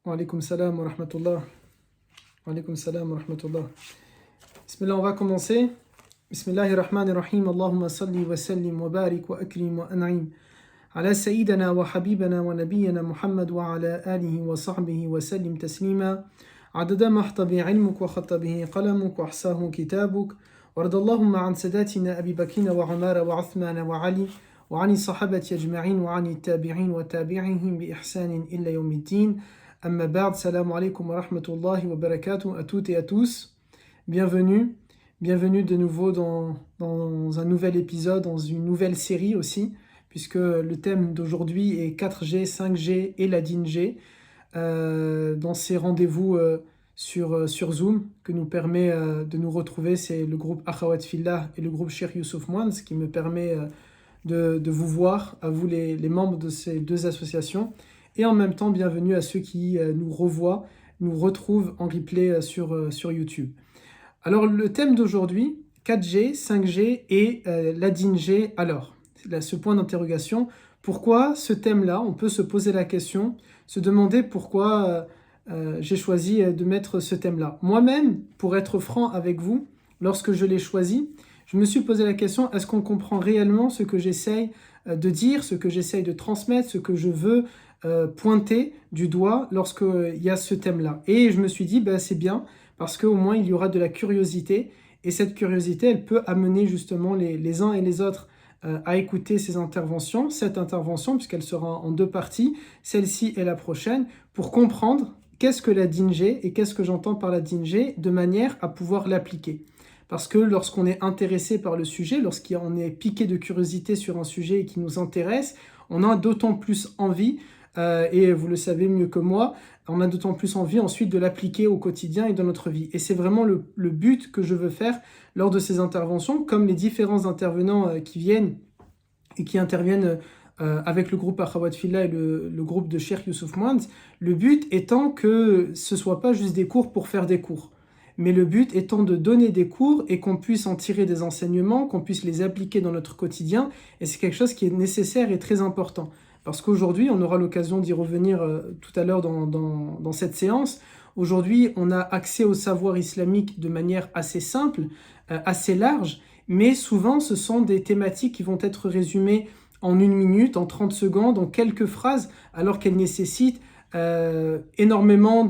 Wa alaykoum salam wa rahmatullah. Wa alaykoum salam wa rahmatullah. Bismillah, on va commencer. Bismillahirrahmanirrahim. Allahumma salli wa sallim wa barik wa akrim wa an'im. Ala sayyidina wa habibana wa nabiyyina Muhammad wa ala alihi wa sahbihi wa sallim taslima. عدد ما احط به علمك وخط به قلمك واحصاه كتابك وارض اللهم عن ساداتنا أبي بكر وعمر وعثمان وعلي وعن الصحابة أجمعين وعن التابعين وتابعهم بإحسان إلى يوم الدين أما بعد السلام عليكم ورحمة الله وبركاته à toutes et à tous. Bienvenue de nouveau dans un nouvel épisode, dans une nouvelle série aussi, puisque le thème d'aujourd'hui est 4G, 5G et la DIN-G. Dans ces rendez-vous sur Zoom que nous permet de nous retrouver, c'est le groupe Akhawat Fillah et le groupe Cheikh Youssouf Mouane, ce qui me permet de vous voir, à vous les membres de ces deux associations, et en même temps bienvenue à ceux qui nous revoient, nous retrouvent en replay sur YouTube. Alors le thème d'aujourd'hui, 4G, 5G et la DIN-G, alors ce point d'interrogation, pourquoi ce thème-là? On peut se poser la question, se demander pourquoi j'ai choisi de mettre ce thème-là. Moi-même, pour être franc avec vous, lorsque je l'ai choisi, je me suis posé la question, est-ce qu'on comprend réellement ce que j'essaye de dire, ce que j'essaye de transmettre, ce que je veux pointer du doigt lorsqu'il y a ce thème-là? Et je me suis dit, c'est bien, parce qu'au moins il y aura de la curiosité, et cette curiosité, elle peut amener justement les uns et les autres à écouter cette intervention, puisqu'elle sera en deux parties, celle-ci et la prochaine, pour comprendre qu'est-ce que la DIN-G et qu'est-ce que j'entends par la DIN-G, de manière à pouvoir l'appliquer. Parce que lorsqu'on est intéressé par le sujet, lorsqu'on est piqué de curiosité sur un sujet qui nous intéresse, on a d'autant plus envie, et vous le savez mieux que moi, on a d'autant plus envie ensuite de l'appliquer au quotidien et dans notre vie. Et c'est vraiment le but que je veux faire lors de ces interventions, comme les différents intervenants qui viennent et qui interviennent avec le groupe Akhawat Fillah et le groupe de Cheikh Youssouf Mouane. Le but étant que ce ne soit pas juste des cours pour faire des cours, mais le but étant de donner des cours et qu'on puisse en tirer des enseignements, qu'on puisse les appliquer dans notre quotidien, et c'est quelque chose qui est nécessaire et très important. Parce qu'aujourd'hui, on aura l'occasion d'y revenir tout à l'heure dans cette séance. Aujourd'hui, on a accès au savoir islamique de manière assez simple, assez large, mais souvent, ce sont des thématiques qui vont être résumées en 1 minute, en 30 secondes, en quelques phrases, alors qu'elles nécessitent énormément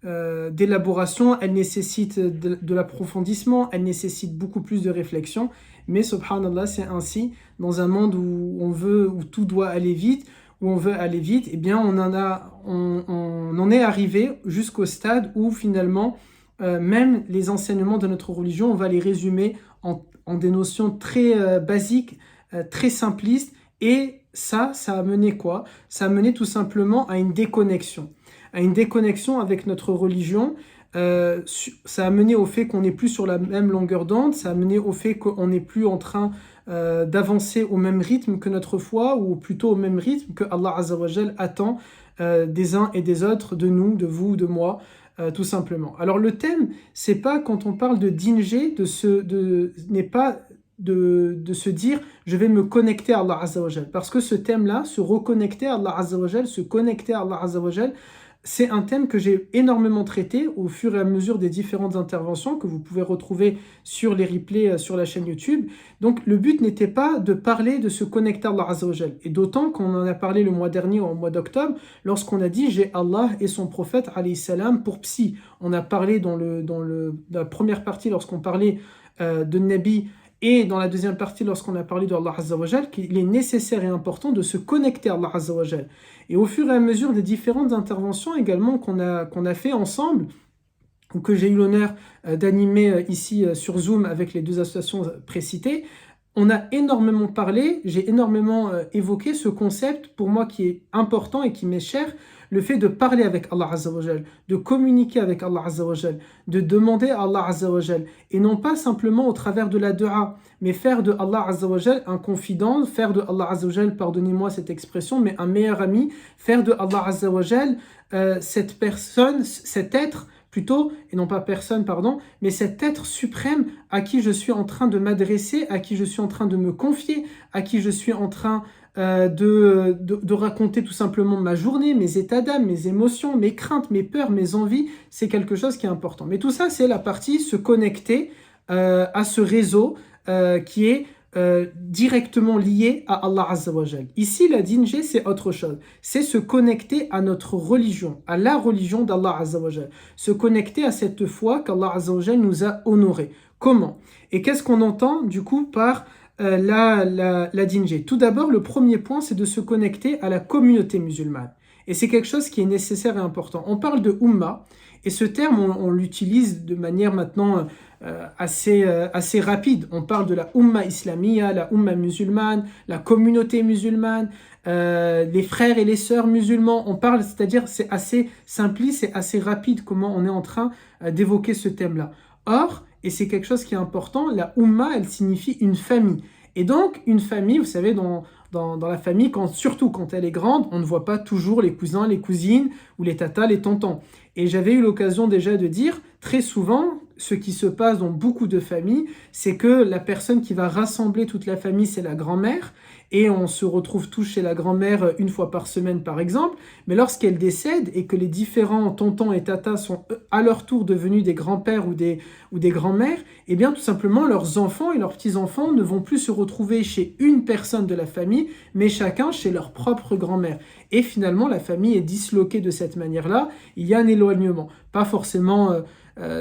d'élaboration, elles nécessitent de l'approfondissement, elles nécessitent beaucoup plus de réflexion. Mais subhanallah, c'est ainsi, dans un monde où tout doit aller vite, où on veut aller vite, eh bien on en est arrivé jusqu'au stade où finalement, même les enseignements de notre religion, on va les résumer en des notions très basiques, très simplistes, et ça a mené quoi? Ça a mené tout simplement à une déconnexion avec notre religion. Ça a mené au fait qu'on n'est plus sur la même longueur d'onde, ça a mené au fait qu'on n'est plus en train d'avancer au même rythme que notre foi, ou plutôt au même rythme que Allah Azza wa Jal attend des uns et des autres, de nous, de vous, de moi, tout simplement. Alors le thème, c'est pas, quand on parle de DIN-G, n'est pas de se dire je vais me connecter à Allah Azza wa Jal, parce que ce thème-là, se reconnecter à Allah Azza wa Jal, se connecter à Allah Azza wa Jal, c'est un thème que j'ai énormément traité au fur et à mesure des différentes interventions que vous pouvez retrouver sur les replays sur la chaîne YouTube. Donc le but n'était pas de parler de se connecter à Allah Azza wa Jal, et d'autant qu'on en a parlé le mois dernier, au mois d'octobre, lorsqu'on a dit j'ai Allah et son prophète alayhi salam pour psy. On a parlé dans la première partie lorsqu'on parlait de Nabi, et dans la deuxième partie, lorsqu'on a parlé de Allah Azza wa Jal, qu'il est nécessaire et important de se connecter à Allah Azza wa Jal. Et au fur et à mesure des différentes interventions également qu'on a fait ensemble, ou que j'ai eu l'honneur d'animer ici sur Zoom avec les deux associations précitées, on a énormément parlé, j'ai énormément évoqué ce concept pour moi qui est important et qui m'est cher, le fait de parler avec Allah Azza wa Jal, de communiquer avec Allah Azza wa Jal, de demander à Allah Azza wa Jal, et non pas simplement au travers de la dua, mais faire de Allah Azza wa Jal un confident, faire de Allah Azza wa Jal, pardonnez-moi cette expression, mais un meilleur ami, faire de Allah Azza wa Jal cette personne, cet être, plutôt, et non pas personne, pardon, mais cet être suprême à qui je suis en train de m'adresser, à qui je suis en train de me confier, à qui je suis en train de raconter tout simplement ma journée, mes états d'âme, mes émotions, mes craintes, mes peurs, mes envies. C'est quelque chose qui est important. Mais tout ça, c'est la partie se connecter à ce réseau qui est directement lié à Allah Azza wa Jal. Ici, la dinjé, c'est autre chose. C'est se connecter à notre religion, à la religion d'Allah Azza wa Jal. Se connecter à cette foi qu'Allah Azza wa Jal nous a honorée. Comment? Et qu'est-ce qu'on entend du coup par la dinjé? Tout d'abord, le premier point, c'est de se connecter à la communauté musulmane. Et c'est quelque chose qui est nécessaire et important. On parle de Ummah, et ce terme, on l'utilise de manière maintenant assez rapide. On parle de la Ummah islamia, la Ummah musulmane, la communauté musulmane, les frères et les sœurs musulmans. On parle, c'est-à-dire c'est assez simpliste, c'est assez rapide comment on est en train d'évoquer ce thème-là. Or, et c'est quelque chose qui est important, la Ummah, elle signifie une famille. Et donc, une famille, vous savez, dans la famille, surtout quand elle est grande, on ne voit pas toujours les cousins, les cousines, ou les tatas, les tontons. Et j'avais eu l'occasion déjà de dire, très souvent, ce qui se passe dans beaucoup de familles, c'est que la personne qui va rassembler toute la famille, c'est la grand-mère, et on se retrouve tous chez la grand-mère une fois par semaine, par exemple, mais lorsqu'elle décède et que les différents tontons et tatas sont à leur tour devenus des grands-pères ou des grands-mères, eh bien tout simplement leurs enfants et leurs petits-enfants ne vont plus se retrouver chez une personne de la famille, mais chacun chez leur propre grand-mère. Et finalement, la famille est disloquée de cette manière-là, il y a un éloignement.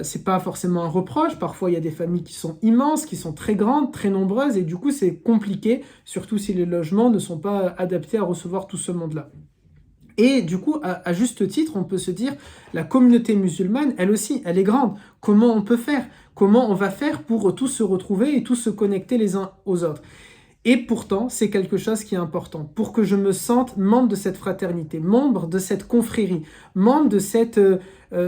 C'est pas forcément un reproche, parfois il y a des familles qui sont immenses, qui sont très grandes, très nombreuses, et du coup c'est compliqué, surtout si les logements ne sont pas adaptés à recevoir tout ce monde-là. Et du coup, à juste titre, on peut se dire, la communauté musulmane, elle aussi, elle est grande. Comment on peut faire? Comment on va faire pour tous se retrouver et tous se connecter les uns aux autres? Et pourtant, c'est quelque chose qui est important pour que je me sente membre de cette fraternité, membre de cette confrérie, membre de cette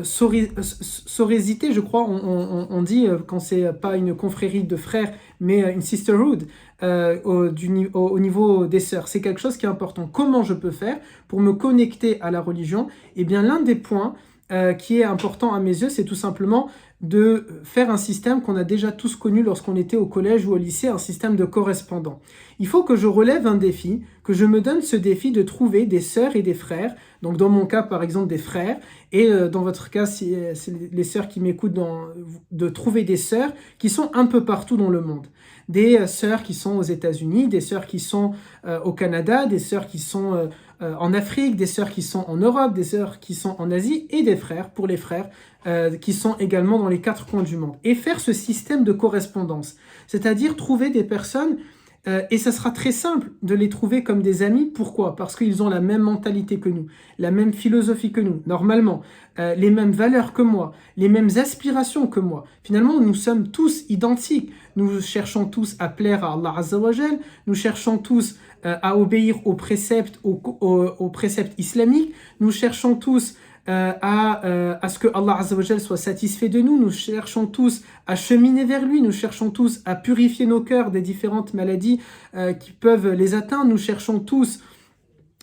sorésité, je crois, on dit quand c'est pas une confrérie de frères, mais une sisterhood au niveau des sœurs. C'est quelque chose qui est important. Comment je peux faire pour me connecter à la religion? Eh bien, l'un des points qui est important à mes yeux, c'est tout simplement de faire un système qu'on a déjà tous connu lorsqu'on était au collège ou au lycée, un système de correspondants. Il faut que je relève un défi, que je me donne ce défi de trouver des sœurs et des frères, donc dans mon cas par exemple des frères, et dans votre cas, si c'est les sœurs qui m'écoutent, de trouver des sœurs qui sont un peu partout dans le monde. Des sœurs qui sont aux États-Unis, des sœurs qui sont au Canada, des sœurs qui sont en Afrique, des sœurs qui sont en Europe, des sœurs qui sont en Asie, et des frères, pour les frères, qui sont également dans les 4 coins du monde. Et faire ce système de correspondance, c'est-à-dire trouver des personnes, et ça sera très simple de les trouver comme des amis. Pourquoi? Parce qu'ils ont la même mentalité que nous, la même philosophie que nous, normalement, les mêmes valeurs que moi, les mêmes aspirations que moi. Finalement, nous sommes tous identiques. Nous cherchons tous à plaire à Allah Azza wa Jal, nous cherchons tous à obéir aux préceptes islamiques, nous cherchons tous à ce que Allah Azza wa Jal soit satisfait de nous, nous cherchons tous à cheminer vers lui, nous cherchons tous à purifier nos cœurs des différentes maladies qui peuvent les atteindre, nous cherchons tous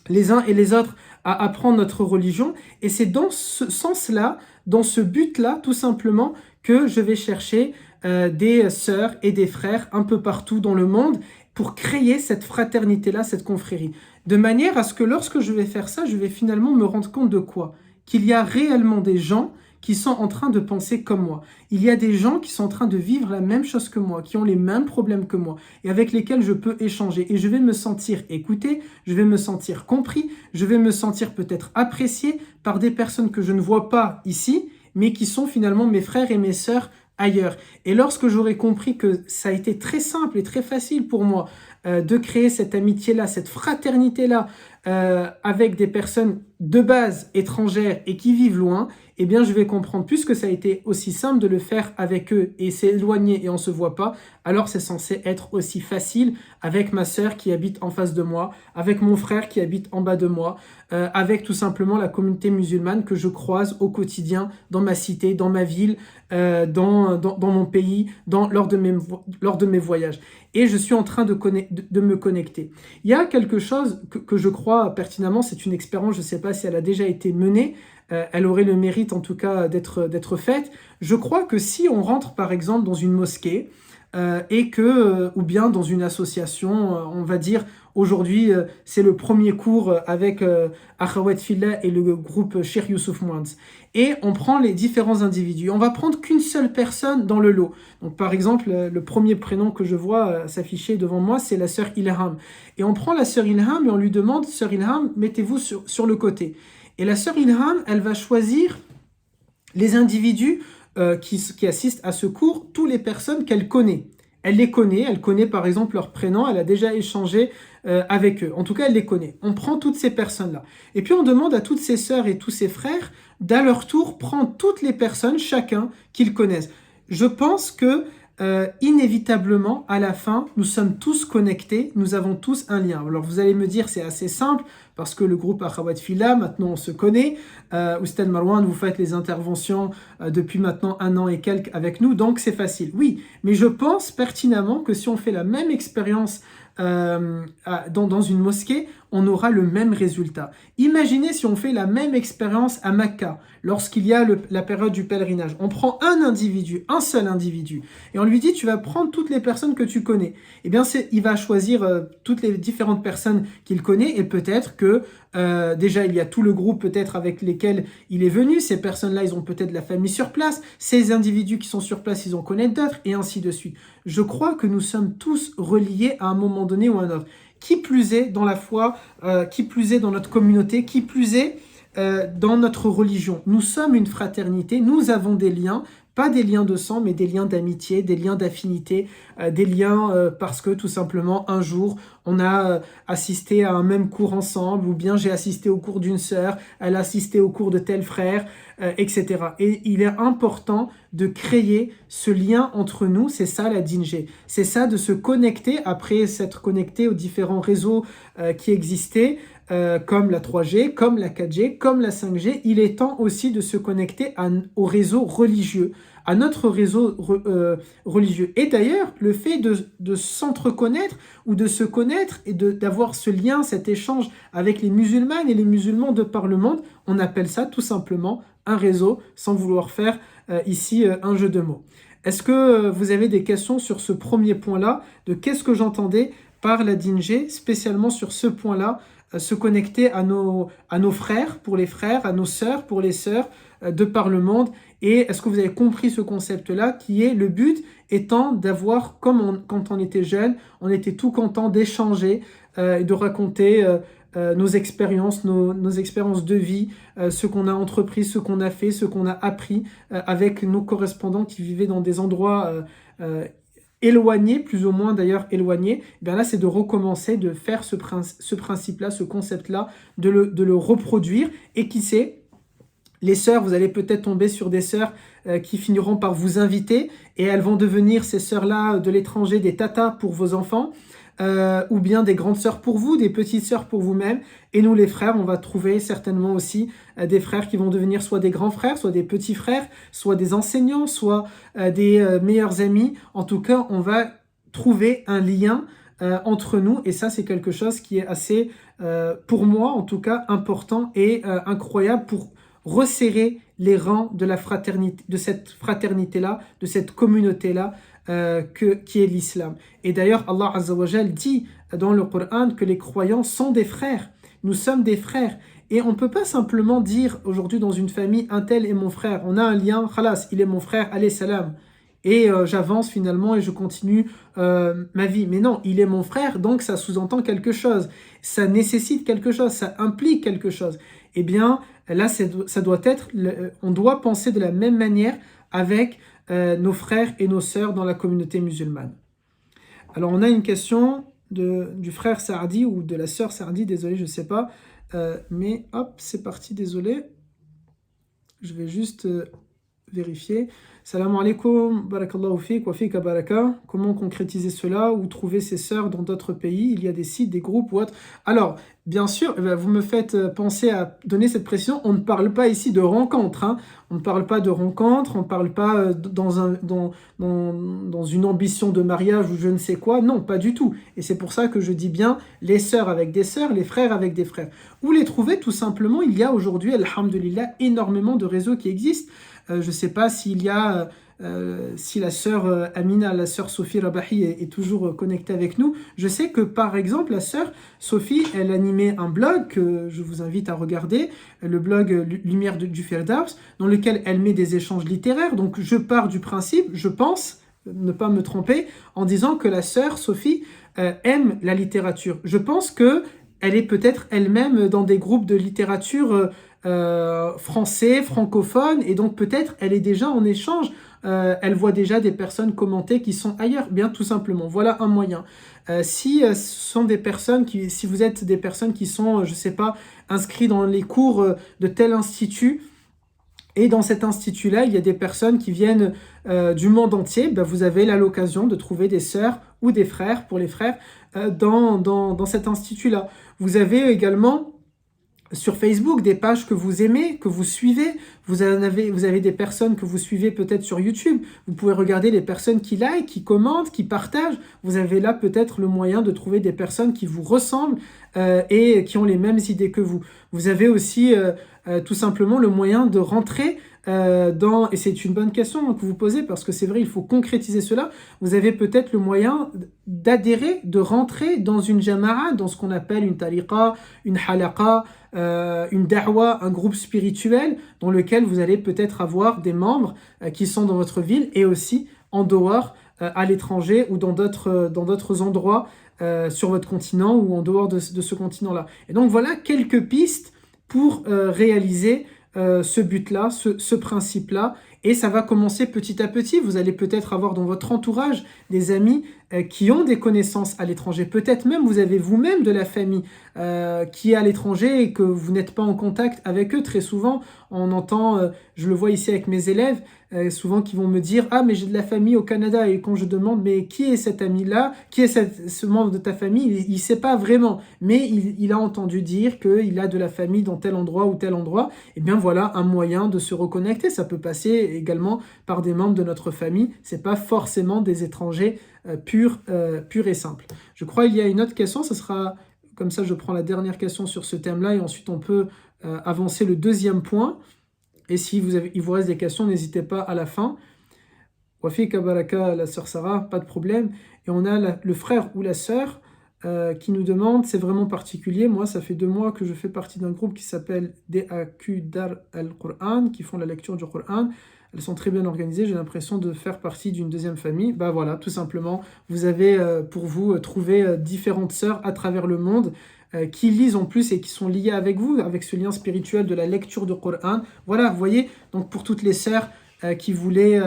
les uns et les autres à apprendre notre religion, et c'est dans ce sens-là, dans ce but-là, tout simplement, que je vais chercher des sœurs et des frères un peu partout dans le monde pour créer cette fraternité-là, cette confrérie. De manière à ce que lorsque je vais faire ça, je vais finalement me rendre compte de quoi? Qu'il y a réellement des gens qui sont en train de penser comme moi. Il y a des gens qui sont en train de vivre la même chose que moi, qui ont les mêmes problèmes que moi, et avec lesquels je peux échanger. Et je vais me sentir écouté, je vais me sentir compris, je vais me sentir peut-être apprécié par des personnes que je ne vois pas ici, mais qui sont finalement mes frères et mes sœurs ailleurs. Et lorsque j'aurai compris que ça a été très simple et très facile pour moi de créer cette amitié-là, cette fraternité-là, avec des personnes de base étrangères et qui vivent loin, eh bien je vais comprendre, puisque ça a été aussi simple de le faire avec eux et s'éloigner et on ne se voit pas, alors c'est censé être aussi facile avec ma sœur qui habite en face de moi, avec mon frère qui habite en bas de moi, avec tout simplement la communauté musulmane que je croise au quotidien dans ma cité, dans ma ville, dans mon pays, lors de mes voyages. Et je suis en train de me connecter. Il y a quelque chose que je crois pertinemment, c'est une expérience, je ne sais pas si elle a déjà été menée, elle aurait le mérite en tout cas d'être faite. Je crois que si on rentre par exemple dans une mosquée, et que, ou bien dans une association, on va dire, aujourd'hui, c'est le premier cours avec Akhawat Fillah et le groupe Cheikh Youssouf Mouans. Et on prend les différents individus. On va prendre qu'une seule personne dans le lot. Donc par exemple, le premier prénom que je vois s'afficher devant moi, c'est la sœur Ilham. Et on prend la sœur Ilham et on lui demande, sœur Ilham, mettez-vous sur le côté. Et la sœur Ilham, elle va choisir les individus qui assistent à ce cours, toutes les personnes qu'elle connaît. Elle connaît par exemple leur prénom, elle a déjà échangé avec eux. En tout cas, elle les connaît. On prend toutes ces personnes-là. Et puis on demande à toutes ses sœurs et tous ses frères d'à leur tour prendre toutes les personnes, chacun, qu'ils connaissent. Je pense que inévitablement, à la fin, nous sommes tous connectés, nous avons tous un lien. Alors vous allez me dire, c'est assez simple, parce que le groupe Akhawat Fillah, maintenant on se connaît. Oustad Marwan, vous faites les interventions depuis maintenant 1 an et quelques avec nous, donc c'est facile. Oui, mais je pense pertinemment que si on fait la même expérience dans une mosquée, on aura le même résultat. Imaginez si on fait la même expérience à Mecca, lorsqu'il y a la période du pèlerinage. On prend un seul individu, et on lui dit, tu vas prendre toutes les personnes que tu connais. Eh bien, il va choisir toutes les différentes personnes qu'il connaît, et peut-être que déjà, il y a tout le groupe peut-être avec lesquels il est venu. Ces personnes-là, ils ont peut-être la famille sur place. Ces individus qui sont sur place, ils en connaissent d'autres, et ainsi de suite. Je crois que nous sommes tous reliés à un moment donné ou à un autre. Qui plus est dans la foi, qui plus est dans notre communauté, qui plus est dans notre religion. Nous sommes une fraternité, nous avons des liens, pas des liens de sang, mais des liens d'amitié, des liens d'affinité, des liens parce que tout simplement un jour on a assisté à un même cours ensemble, ou bien j'ai assisté au cours d'une sœur, elle a assisté au cours de tel frère, etc. Et il est important de créer ce lien entre nous, c'est ça la dinjé. C'est ça de se connecter, après s'être connecté aux différents réseaux qui existaient, comme la 3G, comme la 4G, comme la 5G, il est temps aussi de se connecter au réseau religieux, à notre réseau religieux. Et d'ailleurs, le fait de s'entreconnaître ou de se connaître et d'avoir ce lien, cet échange avec les musulmanes et les musulmans de par le monde, on appelle ça tout simplement un réseau, sans vouloir faire ici un jeu de mots. Est-ce que vous avez des questions sur ce premier point-là, de qu'est-ce que j'entendais par la dinjé, spécialement sur ce point-là, se connecter à nos frères pour les frères, à nos sœurs pour les sœurs, de par le monde. Et est-ce que vous avez compris ce concept-là, qui est le but étant d'avoir, comme quand on était jeune, on était tout content d'échanger et de raconter nos expériences, nos expériences de vie, ce qu'on a entrepris, ce qu'on a fait, ce qu'on a appris avec nos correspondants qui vivaient dans des endroits éloignés, plus ou moins d'ailleurs éloignés. Et bien là, c'est de recommencer, de faire ce principe-là, ce concept-là, de le reproduire. Et qui sait, les sœurs, vous allez peut-être tomber sur des sœurs qui finiront par vous inviter, et elles vont devenir, ces sœurs-là de l'étranger, des tatas pour vos enfants, ou bien des grandes sœurs pour vous, des petites sœurs pour vous-même. Et nous les frères, on va trouver certainement aussi des frères qui vont devenir soit des grands frères, soit des petits frères, soit des enseignants, soit des meilleurs amis. En tout cas, on va trouver un lien entre nous, et ça c'est quelque chose qui est assez, pour moi en tout cas, important et incroyable pour resserrer les rangs de la fraternité, de cette fraternité-là, de cette communauté-là, qui est l'islam. Et d'ailleurs, Allah Azza wa Jal dit dans le Coran que les croyants sont des frères. Nous sommes des frères. Et on ne peut pas simplement dire aujourd'hui dans une famille, un tel est mon frère. On a un lien, khalas, il est mon frère, allez, salam. Et j'avance finalement et je continue ma vie. Mais non, il est mon frère, donc ça sous-entend quelque chose. Ça nécessite quelque chose, ça implique quelque chose. Eh bien, là, ça doit être, on doit penser de la même manière avec nos frères et nos sœurs dans la communauté musulmane. Alors, on a une question du frère Saadi ou de la sœur Saadi, désolé, je ne sais pas. Mais hop, c'est parti, désolé. Je vais juste vérifier. Salam alaikum, barakallahu fik, wa fika baraka. Comment concrétiser cela ou trouver ses sœurs dans d'autres pays? Il y a des sites, des groupes ou autres. Alors, bien sûr, vous me faites penser à donner cette précision. On ne parle pas ici de rencontre. Hein. On ne parle pas de rencontre, on ne parle pas dans une ambition de mariage ou je ne sais quoi. Non, pas du tout. Et c'est pour ça que je dis bien les sœurs avec des sœurs, les frères avec des frères. Où les trouver? Tout simplement, il y a aujourd'hui, alhamdulillah, énormément de réseaux qui existent. Je ne sais pas s'il y a... si la sœur Amina, la sœur Sophie Rabahi est toujours connectée avec nous. Je sais que par exemple la sœur Sophie, elle animait un blog que je vous invite à regarder, le blog Lumière du Firdaus, dans lequel elle met des échanges littéraires. Donc je pars du principe, je pense, ne pas me tromper, en disant que la sœur Sophie aime la littérature. Je pense que elle est peut-être elle-même dans des groupes de littérature français, francophone, et donc peut-être elle est déjà en échange. Elle voit déjà des personnes commenter qui sont ailleurs, bien tout simplement. Voilà un moyen. Si ce sont des personnes si vous êtes des personnes qui sont, je sais pas, inscrits dans les cours de tel institut, et dans cet institut-là, il y a des personnes qui viennent du monde entier, ben vous avez là l'occasion de trouver des sœurs ou des frères, pour les frères, dans cet institut-là. Vous avez également sur Facebook des pages que vous aimez, que vous suivez. Vous avez des personnes que vous suivez peut-être sur YouTube. Vous pouvez regarder les personnes qui like, qui commentent, qui partagent. Vous avez là peut-être le moyen de trouver des personnes qui vous ressemblent et qui ont les mêmes idées que vous. Vous avez aussi tout simplement le moyen de rentrer et c'est une bonne question que vous posez parce que c'est vrai, il faut concrétiser cela. Vous avez peut-être le moyen d'adhérer, de rentrer dans une jama'a, dans ce qu'on appelle une tariqa, une halaqa, une da'wa, un groupe spirituel dans lequel vous allez peut-être avoir des membres qui sont dans votre ville et aussi en dehors, à l'étranger ou dans d'autres endroits sur votre continent ou en dehors de ce continent-là. Et donc voilà quelques pistes pour réaliser ce but-là, ce principe-là, et ça va commencer petit à petit. Vous allez peut-être avoir dans votre entourage des amis qui ont des connaissances à l'étranger. Peut-être même vous avez vous-même de la famille qui est à l'étranger et que vous n'êtes pas en contact avec eux. Très souvent, on entend, je le vois ici avec mes élèves, souvent qui vont me dire « Ah, mais j'ai de la famille au Canada ». Et quand je demande « Mais qui est cet ami-là? Qui est ce membre de ta famille ?» Il ne sait pas vraiment, mais il a entendu dire qu'il a de la famille dans tel endroit ou tel endroit. Et bien voilà un moyen de se reconnecter. Ça peut passer également par des membres de notre famille. Ce n'est pas forcément des étrangers purs et simples. Je crois qu'il y a une autre question, ce sera... Comme ça, je prends la dernière question sur ce thème-là et ensuite on peut avancer le deuxième point. Et si il vous reste des questions, n'hésitez pas à la fin. Wafi Kabaraka, la sœur Sarah, pas de problème. Et on a le frère ou la sœur qui nous demande, c'est vraiment particulier. Moi, ça fait 2 mois que je fais partie d'un groupe qui s'appelle DAQ Dar al-Qur'an, qui font la lecture du Qur'an. Elles sont très bien organisées, j'ai l'impression de faire partie d'une deuxième famille. Bah voilà, tout simplement, vous avez pour vous trouvé différentes sœurs à travers le monde qui lisent en plus et qui sont liées avec vous, avec ce lien spirituel de la lecture du Qur'an. Voilà, vous voyez, donc pour toutes les sœurs qui voulaient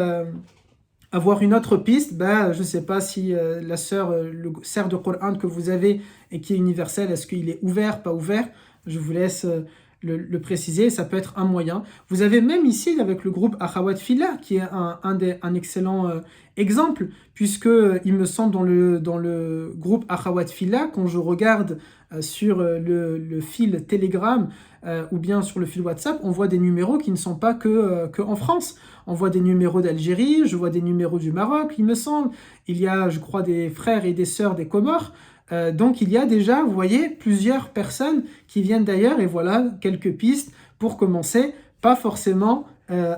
avoir une autre piste, bah, je ne sais pas si la sœur, le cerf de Qur'an que vous avez et qui est universel, est-ce qu'il est ouvert, pas ouvert? Je vous laisse... le préciser, ça peut être un moyen. Vous avez même ici, avec le groupe Akhawat Fillah, qui est un excellent exemple, puisque il me semble dans le groupe Akhawat Fillah, quand je regarde sur le fil Telegram ou bien sur le fil WhatsApp, on voit des numéros qui ne sont pas que en France. On voit des numéros d'Algérie, je vois des numéros du Maroc, il me semble. Il y a, je crois, des frères et des sœurs des Comores. Donc il y a déjà, vous voyez, plusieurs personnes qui viennent d'ailleurs, et voilà quelques pistes pour commencer. Pas forcément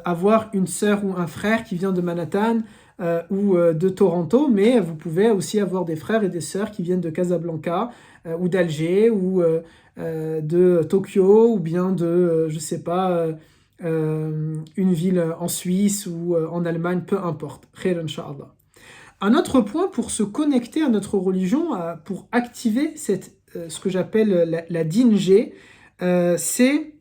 avoir une sœur ou un frère qui vient de Manhattan ou de Toronto, mais vous pouvez aussi avoir des frères et des sœurs qui viennent de Casablanca ou d'Alger ou de Tokyo ou bien de, je sais pas, une ville en Suisse ou en Allemagne, peu importe. Khair Inch'Allah. Un autre point pour se connecter à notre religion, pour activer ce que j'appelle la din-g, c'est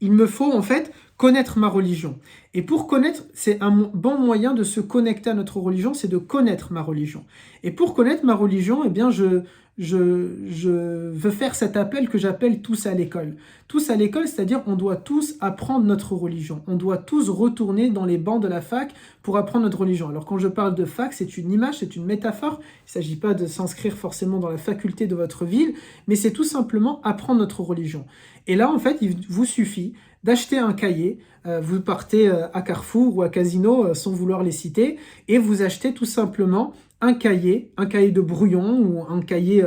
il me faut en fait connaître ma religion. Et pour connaître, c'est un bon moyen de se connecter à notre religion, c'est de connaître ma religion. Et pour connaître ma religion, eh bien je veux faire cet appel que j'appelle tous à l'école. Tous à l'école, c'est-à-dire on doit tous apprendre notre religion. On doit tous retourner dans les bancs de la fac pour apprendre notre religion. Alors quand je parle de fac, c'est une image, c'est une métaphore. Il ne s'agit pas de s'inscrire forcément dans la faculté de votre ville, mais c'est tout simplement apprendre notre religion. Et là, en fait, il vous suffit d'acheter un cahier, vous partez à Carrefour ou à Casino, sans vouloir les citer, et vous achetez tout simplement un cahier de brouillon ou un cahier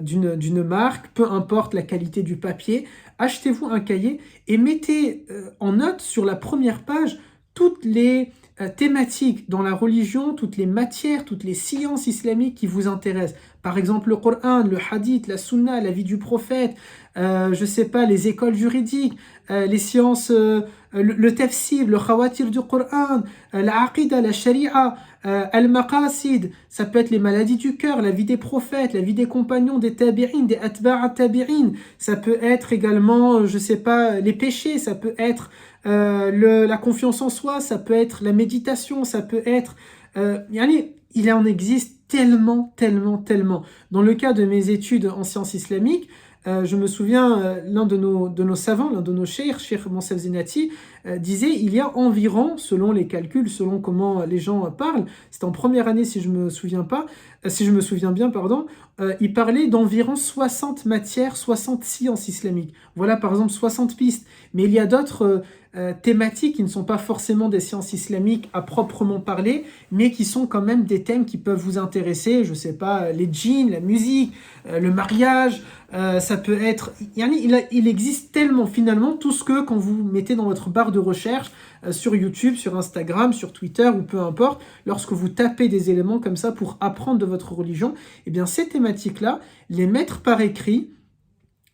d'une marque, peu importe la qualité du papier. Achetez-vous un cahier et mettez en note sur la première page toutes les thématiques dans la religion, toutes les matières, toutes les sciences islamiques qui vous intéressent. Par exemple, le Coran, le Hadith, la Sunna, la vie du prophète, je sais pas, les écoles juridiques, les sciences, le tafsir, le khawatir du Coran, la aqida, la sharia, al-maqasid, ça peut être les maladies du cœur, la vie des prophètes, la vie des compagnons, des tabi'in, des atba'a tabi'in, ça peut être également, je sais pas, les péchés, ça peut être la confiance en soi, ça peut être la méditation, ça peut être... il en existe tellement. Dans le cas de mes études en sciences islamiques, je me souviens, l'un de nos savants, l'un de nos cheikh Monsef Zinati, disait il y a environ, selon les calculs, selon comment les gens parlent, c'était en première année si je me souviens bien, pardon, il parlait d'environ 60 matières, 60 sciences islamiques. Voilà par exemple 60 pistes. Mais il y a d'autres thématiques qui ne sont pas forcément des sciences islamiques à proprement parler, mais qui sont quand même des thèmes qui peuvent vous intéresser, je sais pas, les djinns, la musique, le mariage, ça peut être... Il existe tellement finalement tout ce que quand vous mettez dans votre barre de recherche sur YouTube, sur Instagram, sur Twitter ou peu importe, lorsque vous tapez des éléments comme ça pour apprendre de votre religion, eh bien ces thématiques-là, les mettre par écrit.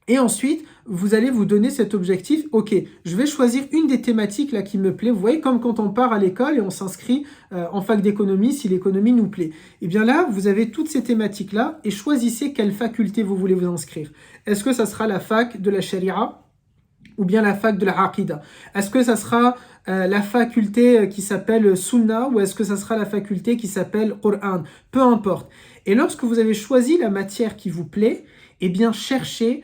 Et ensuite, vous allez vous donner cet objectif. Ok, je vais choisir une des thématiques là qui me plaît. Vous voyez, comme quand on part à l'école et on s'inscrit en fac d'économie si l'économie nous plaît. Et bien là, vous avez toutes ces thématiques-là et choisissez quelle faculté vous voulez vous inscrire. Est-ce que ça sera la fac de la sharia ou bien la fac de la aqida? Est-ce que ça sera la faculté qui s'appelle Sunna ou est-ce que ça sera la faculté qui s'appelle Qur'an? Peu importe. Et lorsque vous avez choisi la matière qui vous plaît, eh bien cherchez...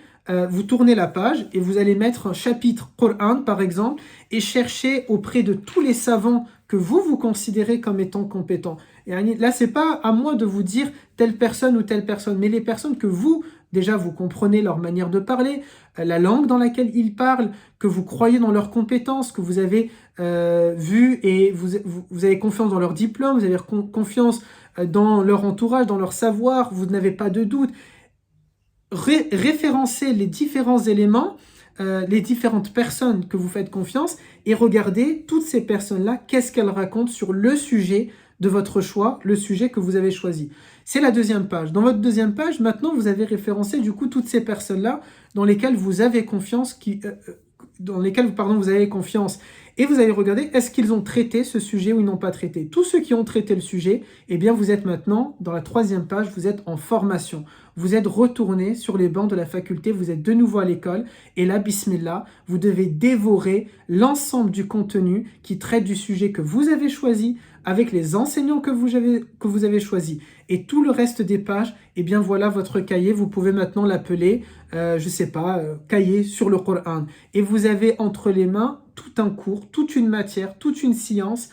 vous tournez la page et vous allez mettre un chapitre Coran par exemple et chercher auprès de tous les savants que vous considérez comme étant compétents. Et là, c'est pas à moi de vous dire telle personne ou telle personne, mais les personnes que vous, déjà, vous comprenez leur manière de parler, la langue dans laquelle ils parlent, que vous croyez dans leurs compétences, que vous avez vu et vous avez confiance dans leur diplôme, vous avez confiance dans leur entourage, dans leur savoir, vous n'avez pas de doute. Référencez les différents éléments, les différentes personnes que vous faites confiance et regardez toutes ces personnes-là, qu'est-ce qu'elles racontent sur le sujet de votre choix, le sujet que vous avez choisi. C'est la deuxième page. Dans votre deuxième page, maintenant, vous avez référencé du coup toutes ces personnes-là dans lesquelles vous avez confiance, vous avez confiance. Et vous allez regarder, est-ce qu'ils ont traité ce sujet ou ils n'ont pas traité. Tous ceux qui ont traité le sujet, eh bien vous êtes maintenant, dans la troisième page, vous êtes en formation. Vous êtes retourné sur les bancs de la faculté, vous êtes de nouveau à l'école. Et là, bismillah, vous devez dévorer l'ensemble du contenu qui traite du sujet que vous avez choisi, avec les enseignants que vous avez choisis. Et tout le reste des pages, eh bien voilà votre cahier, vous pouvez maintenant l'appeler, cahier sur le Coran. Et vous avez entre les mains tout un cours, toute une matière, toute une science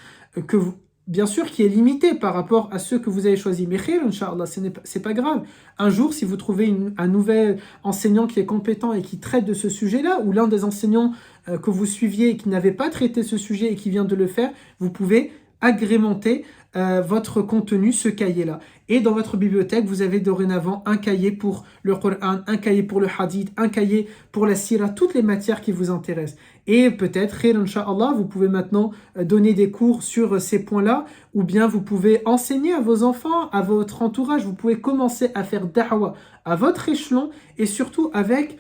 bien sûr qui est limitée par rapport à ceux que vous avez choisis. Mais khayr, Inch'Allah, c'est pas grave. Un jour, si vous trouvez un nouvel enseignant qui est compétent et qui traite de ce sujet-là, ou l'un des enseignants que vous suiviez et qui n'avait pas traité ce sujet et qui vient de le faire, vous pouvez agrémenter votre contenu, ce cahier-là. Et dans votre bibliothèque, vous avez dorénavant un cahier pour le Coran, un cahier pour le Hadith, un cahier pour la Sira, toutes les matières qui vous intéressent. Et peut-être, khayr, Inch'Allah, vous pouvez maintenant donner des cours sur ces points-là, ou bien vous pouvez enseigner à vos enfants, à votre entourage, vous pouvez commencer à faire da'wa à votre échelon, et surtout avec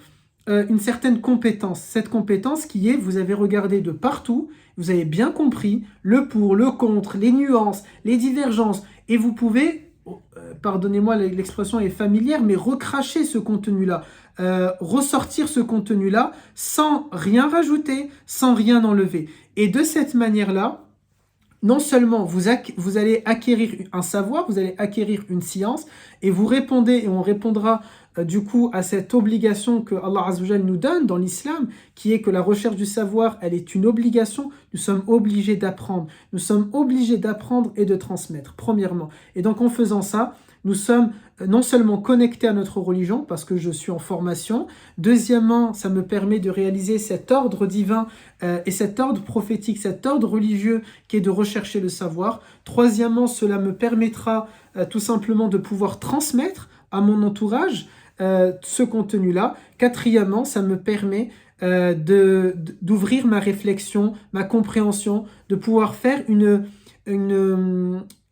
une certaine compétence. Cette compétence qui est, vous avez regardé de partout, vous avez bien compris le pour, le contre, les nuances, les divergences, et vous pouvez, pardonnez-moi l'expression est familière, mais recracher ce contenu-là, ressortir ce contenu-là sans rien rajouter, sans rien enlever. Et de cette manière-là, non seulement vous allez acquérir un savoir, vous allez acquérir une science, et vous répondez, et on répondra du coup à cette obligation que Allah Azza wa Jal nous donne dans l'islam, qui est que la recherche du savoir, elle est une obligation, nous sommes obligés d'apprendre, nous sommes obligés d'apprendre et de transmettre, premièrement. Et donc en faisant ça, nous sommes non seulement connectés à notre religion, parce que je suis en formation, deuxièmement, ça me permet de réaliser cet ordre divin et cet ordre prophétique, cet ordre religieux qui est de rechercher le savoir. Troisièmement, cela me permettra tout simplement de pouvoir transmettre à mon entourage ce contenu-là. Quatrièmement, ça me permet d'ouvrir ma réflexion, ma compréhension, de pouvoir faire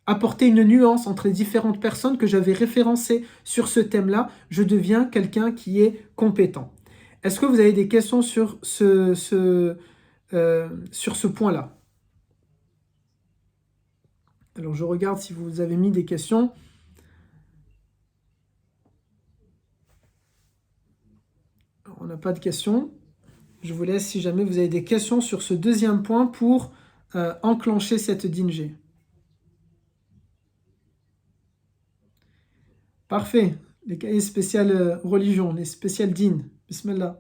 apporter une nuance entre les différentes personnes que j'avais référencées sur ce thème-là. Je deviens quelqu'un qui est compétent. Est-ce que vous avez des questions sur ce point-là? Alors, je regarde si vous avez mis des questions. Alors, on n'a pas de questions. Je vous laisse si jamais vous avez des questions sur ce deuxième point pour enclencher cette dîner. Parfait. Les cahiers spécial religion, les spéciales dînes. Bismillah.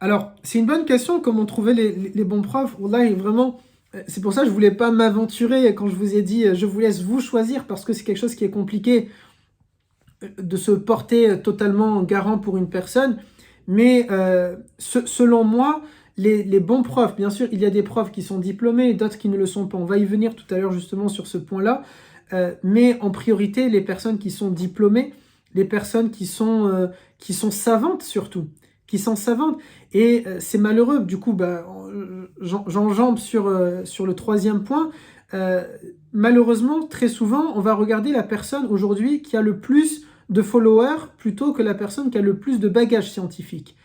Alors, c'est une bonne question, comment trouver les bons profs. Wallahi, vraiment, c'est pour ça que je ne voulais pas m'aventurer quand je vous ai dit je vous laisse vous choisir parce que c'est quelque chose qui est compliqué de se porter totalement garant pour une personne. Mais selon moi, les bons profs, bien sûr, il y a des profs qui sont diplômés et d'autres qui ne le sont pas. On va y venir tout à l'heure justement sur ce point-là. Mais en priorité, les personnes qui sont diplômées, les personnes qui sont savantes surtout, qui sont savantes. Et c'est malheureux, du coup, j'enjambe sur le troisième point. Malheureusement, très souvent, on va regarder la personne aujourd'hui qui a le plus de followers plutôt que la personne qui a le plus de bagages scientifiques.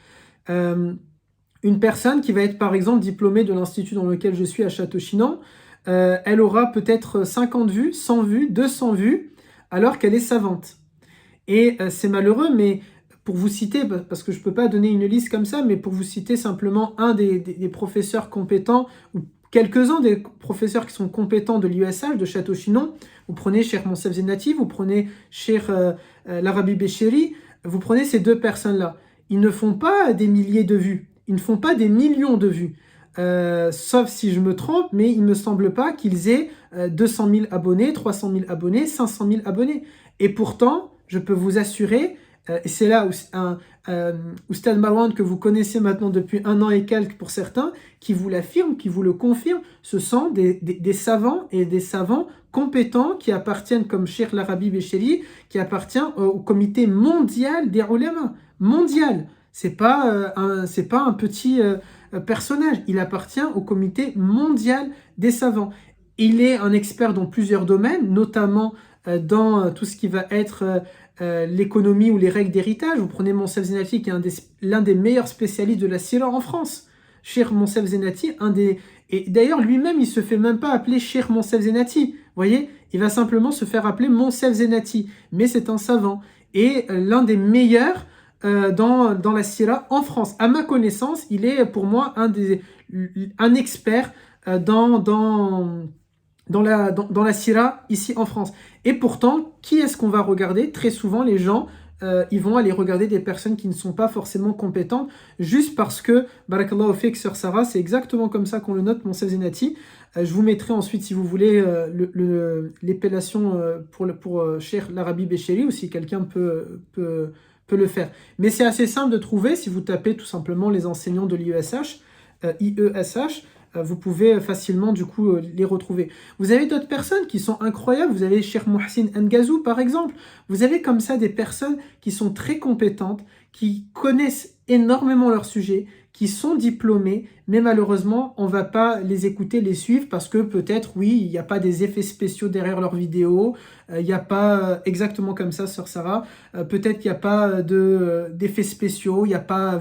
Une personne qui va être par exemple diplômée de l'institut dans lequel je suis à Château-Chinon, elle aura peut-être 50 vues, 100 vues, 200 vues, alors qu'elle est savante. Et c'est malheureux, mais pour vous citer, parce que je ne peux pas donner une liste comme ça, mais pour vous citer simplement un des professeurs compétents, ou quelques-uns des professeurs qui sont compétents de l'USH, de Château-Chinon, vous prenez Cheikh Monsef Zenati, vous prenez Cheikh Larabi Béchéri, vous prenez ces deux personnes-là. Ils ne font pas des milliers de vues, ils ne font pas des millions de vues. Sauf si je me trompe, mais il ne me semble pas qu'ils aient 200 000 abonnés, 300 000 abonnés, 500 000 abonnés. Et pourtant, je peux vous assurer, et c'est là où Oustad Marwan, que vous connaissez maintenant depuis 1 an et quelques pour certains, qui vous l'affirme, qui vous le confirme, ce sont des savants et des savants compétents qui appartiennent, comme Cheikh Larabi Béchéri, qui appartient au comité mondial des ulama. Mondial. C'est pas un petit personnage. Il appartient au comité mondial des savants. Il est un expert dans plusieurs domaines, notamment dans tout ce qui va être l'économie ou les règles d'héritage. Vous prenez Monsef Zenati, qui est l'un des meilleurs spécialistes de la sira en France. Cheikh Monsef Zenati, et d'ailleurs lui-même, il ne se fait même pas appeler Cheikh Monsef Zenati. Vous voyez, il va simplement se faire appeler Monsef Zenati. Mais c'est un savant. Et l'un des meilleurs dans la sira en France. À ma connaissance, il est pour moi un expert dans la sira ici en France. Et pourtant, qui est-ce qu'on va regarder? Très souvent, les gens, ils vont aller regarder des personnes qui ne sont pas forcément compétentes, juste parce que, barakallahu fik, Sœur Sarah, c'est exactement comme ça qu'on le note, Monsef Zenati. Je vous mettrai ensuite, si vous voulez, l'épellation pour Cheikh Larabi Béchéri, ou si quelqu'un peut le faire. Mais c'est assez simple de trouver, si vous tapez tout simplement les enseignants de l'IESH, vous pouvez facilement du coup les retrouver. Vous avez d'autres personnes qui sont incroyables, vous avez Cheikh Mohsin Ngazou par exemple, vous avez comme ça des personnes qui sont très compétentes, qui connaissent énormément leur sujet, qui sont diplômés, mais malheureusement on ne va pas les écouter, les suivre, parce que peut-être, oui, il n'y a pas des effets spéciaux derrière leurs vidéos, il n'y a pas exactement comme ça, Sœur Sarah, peut-être qu'il n'y a pas d'effets spéciaux, il n'y a pas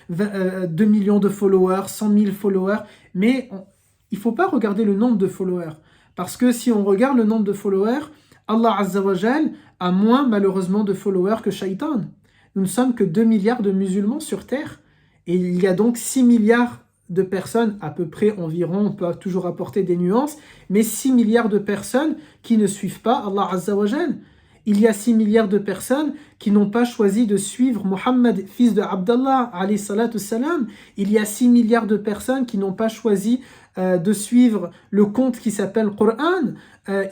2 millions de followers, 100 000 followers, mais il ne faut pas regarder le nombre de followers, parce que si on regarde le nombre de followers, Allah Azza wa Jal a moins malheureusement de followers que Shaitan. Nous ne sommes que 2 milliards de musulmans sur Terre, et il y a donc 6 milliards de personnes, à peu près environ, on peut toujours apporter des nuances, mais 6 milliards de personnes qui ne suivent pas Allah Azza wa Jal. Il y a 6 milliards de personnes qui n'ont pas choisi de suivre Mohammed, fils de Abdallah, alayhi salatu salam. Il y a 6 milliards de personnes qui n'ont pas choisi de suivre le conte qui s'appelle Coran.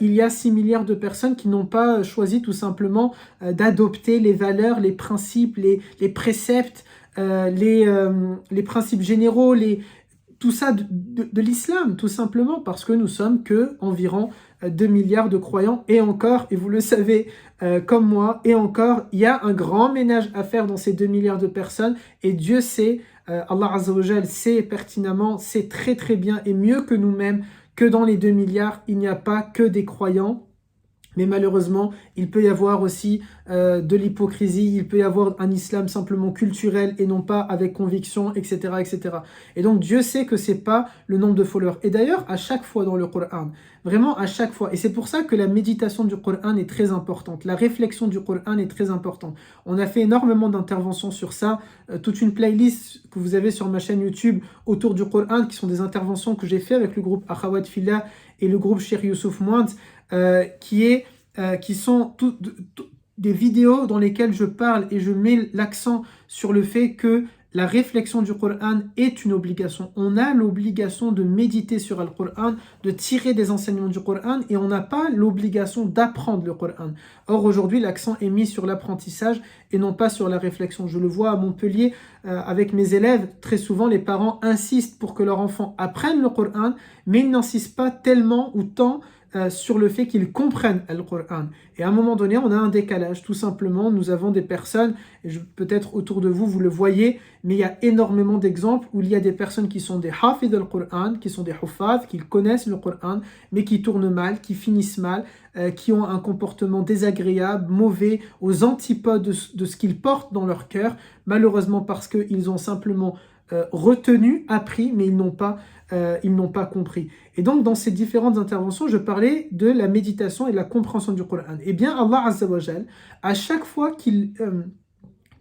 Il y a 6 milliards de personnes qui n'ont pas choisi tout simplement d'adopter les valeurs, les principes, les préceptes, les principes généraux, tout ça de l'islam, tout simplement parce que nous sommes que environ 2 milliards de croyants, et encore, et vous le savez comme moi, et encore, il y a un grand ménage à faire dans ces 2 milliards de personnes, et Dieu sait, Allah Azza wa Jal sait pertinemment, sait très très bien, et mieux que nous-mêmes, que dans les 2 milliards, il n'y a pas que des croyants. Mais malheureusement, il peut y avoir aussi de l'hypocrisie, il peut y avoir un islam simplement culturel et non pas avec conviction, etc. etc. Et donc Dieu sait que c'est pas le nombre de followers. Et d'ailleurs, à chaque fois dans le Coran, vraiment à chaque fois, et c'est pour ça que la méditation du Coran est très importante, la réflexion du Coran est très importante. On a fait énormément d'interventions sur ça, toute une playlist que vous avez sur ma chaîne YouTube autour du Coran, qui sont des interventions que j'ai fait avec le groupe Akhawat Fillah et le groupe Cheikh Youssouf Mouand, qui sont des vidéos dans lesquelles je parle et je mets l'accent sur le fait que la réflexion du Coran est une obligation. On a l'obligation de méditer sur le Coran, de tirer des enseignements du Coran, et on n'a pas l'obligation d'apprendre le Coran. Or aujourd'hui, l'accent est mis sur l'apprentissage et non pas sur la réflexion. Je le vois à Montpellier avec mes élèves, très souvent les parents insistent pour que leurs enfants apprennent le Coran, mais ils n'insistent pas tellement ou tant sur le fait qu'ils comprennent le Coran. Et à un moment donné, on a un décalage, tout simplement. Nous avons des personnes, et peut-être autour de vous, vous le voyez, mais il y a énormément d'exemples où il y a des personnes qui sont des hafid al-Qur'an, qui sont des huffaz, qui connaissent le Coran, mais qui tournent mal, qui finissent mal, qui ont un comportement désagréable, mauvais, aux antipodes de ce qu'ils portent dans leur cœur, malheureusement parce qu'ils ont simplement retenu, appris, mais ils n'ont pas compris. Et donc, dans ces différentes interventions, je parlais de la méditation et de la compréhension du Coran. Eh bien, Allah Azza wa Jal, à chaque fois qu'il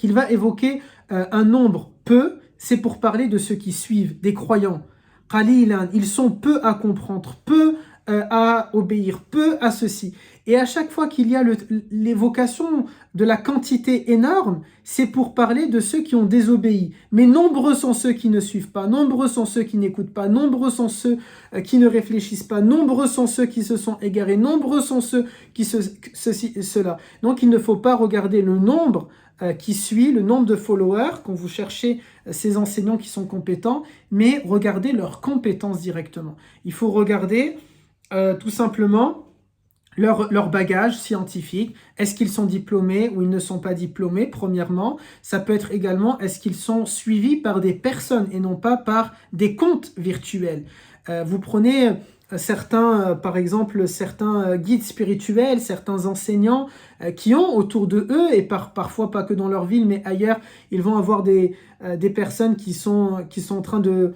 va évoquer un nombre peu, c'est pour parler de ceux qui suivent, des croyants. Qalilan, ils sont peu à comprendre, peu à obéir, peu à ceci. Et à chaque fois qu'il y a l'évocation de la quantité énorme, c'est pour parler de ceux qui ont désobéi. Mais nombreux sont ceux qui ne suivent pas, nombreux sont ceux qui n'écoutent pas, nombreux sont ceux qui ne réfléchissent pas, nombreux sont ceux qui se sont égarés, nombreux sont ceux qui cela. Donc il ne faut pas regarder le nombre qui suit, le nombre de followers, quand vous cherchez ces enseignants qui sont compétents, mais regardez leurs compétences directement. Il faut regarder tout simplement leur bagage scientifique. Est-ce qu'ils sont diplômés ou ils ne sont pas diplômés, premièrement. Ça peut être également, est-ce qu'ils sont suivis par des personnes et non pas par des comptes virtuels. Vous prenez certains, par exemple, certains guides spirituels, certains enseignants qui ont autour de eux, et parfois pas que dans leur ville, mais ailleurs, ils vont avoir des personnes qui sont en train de...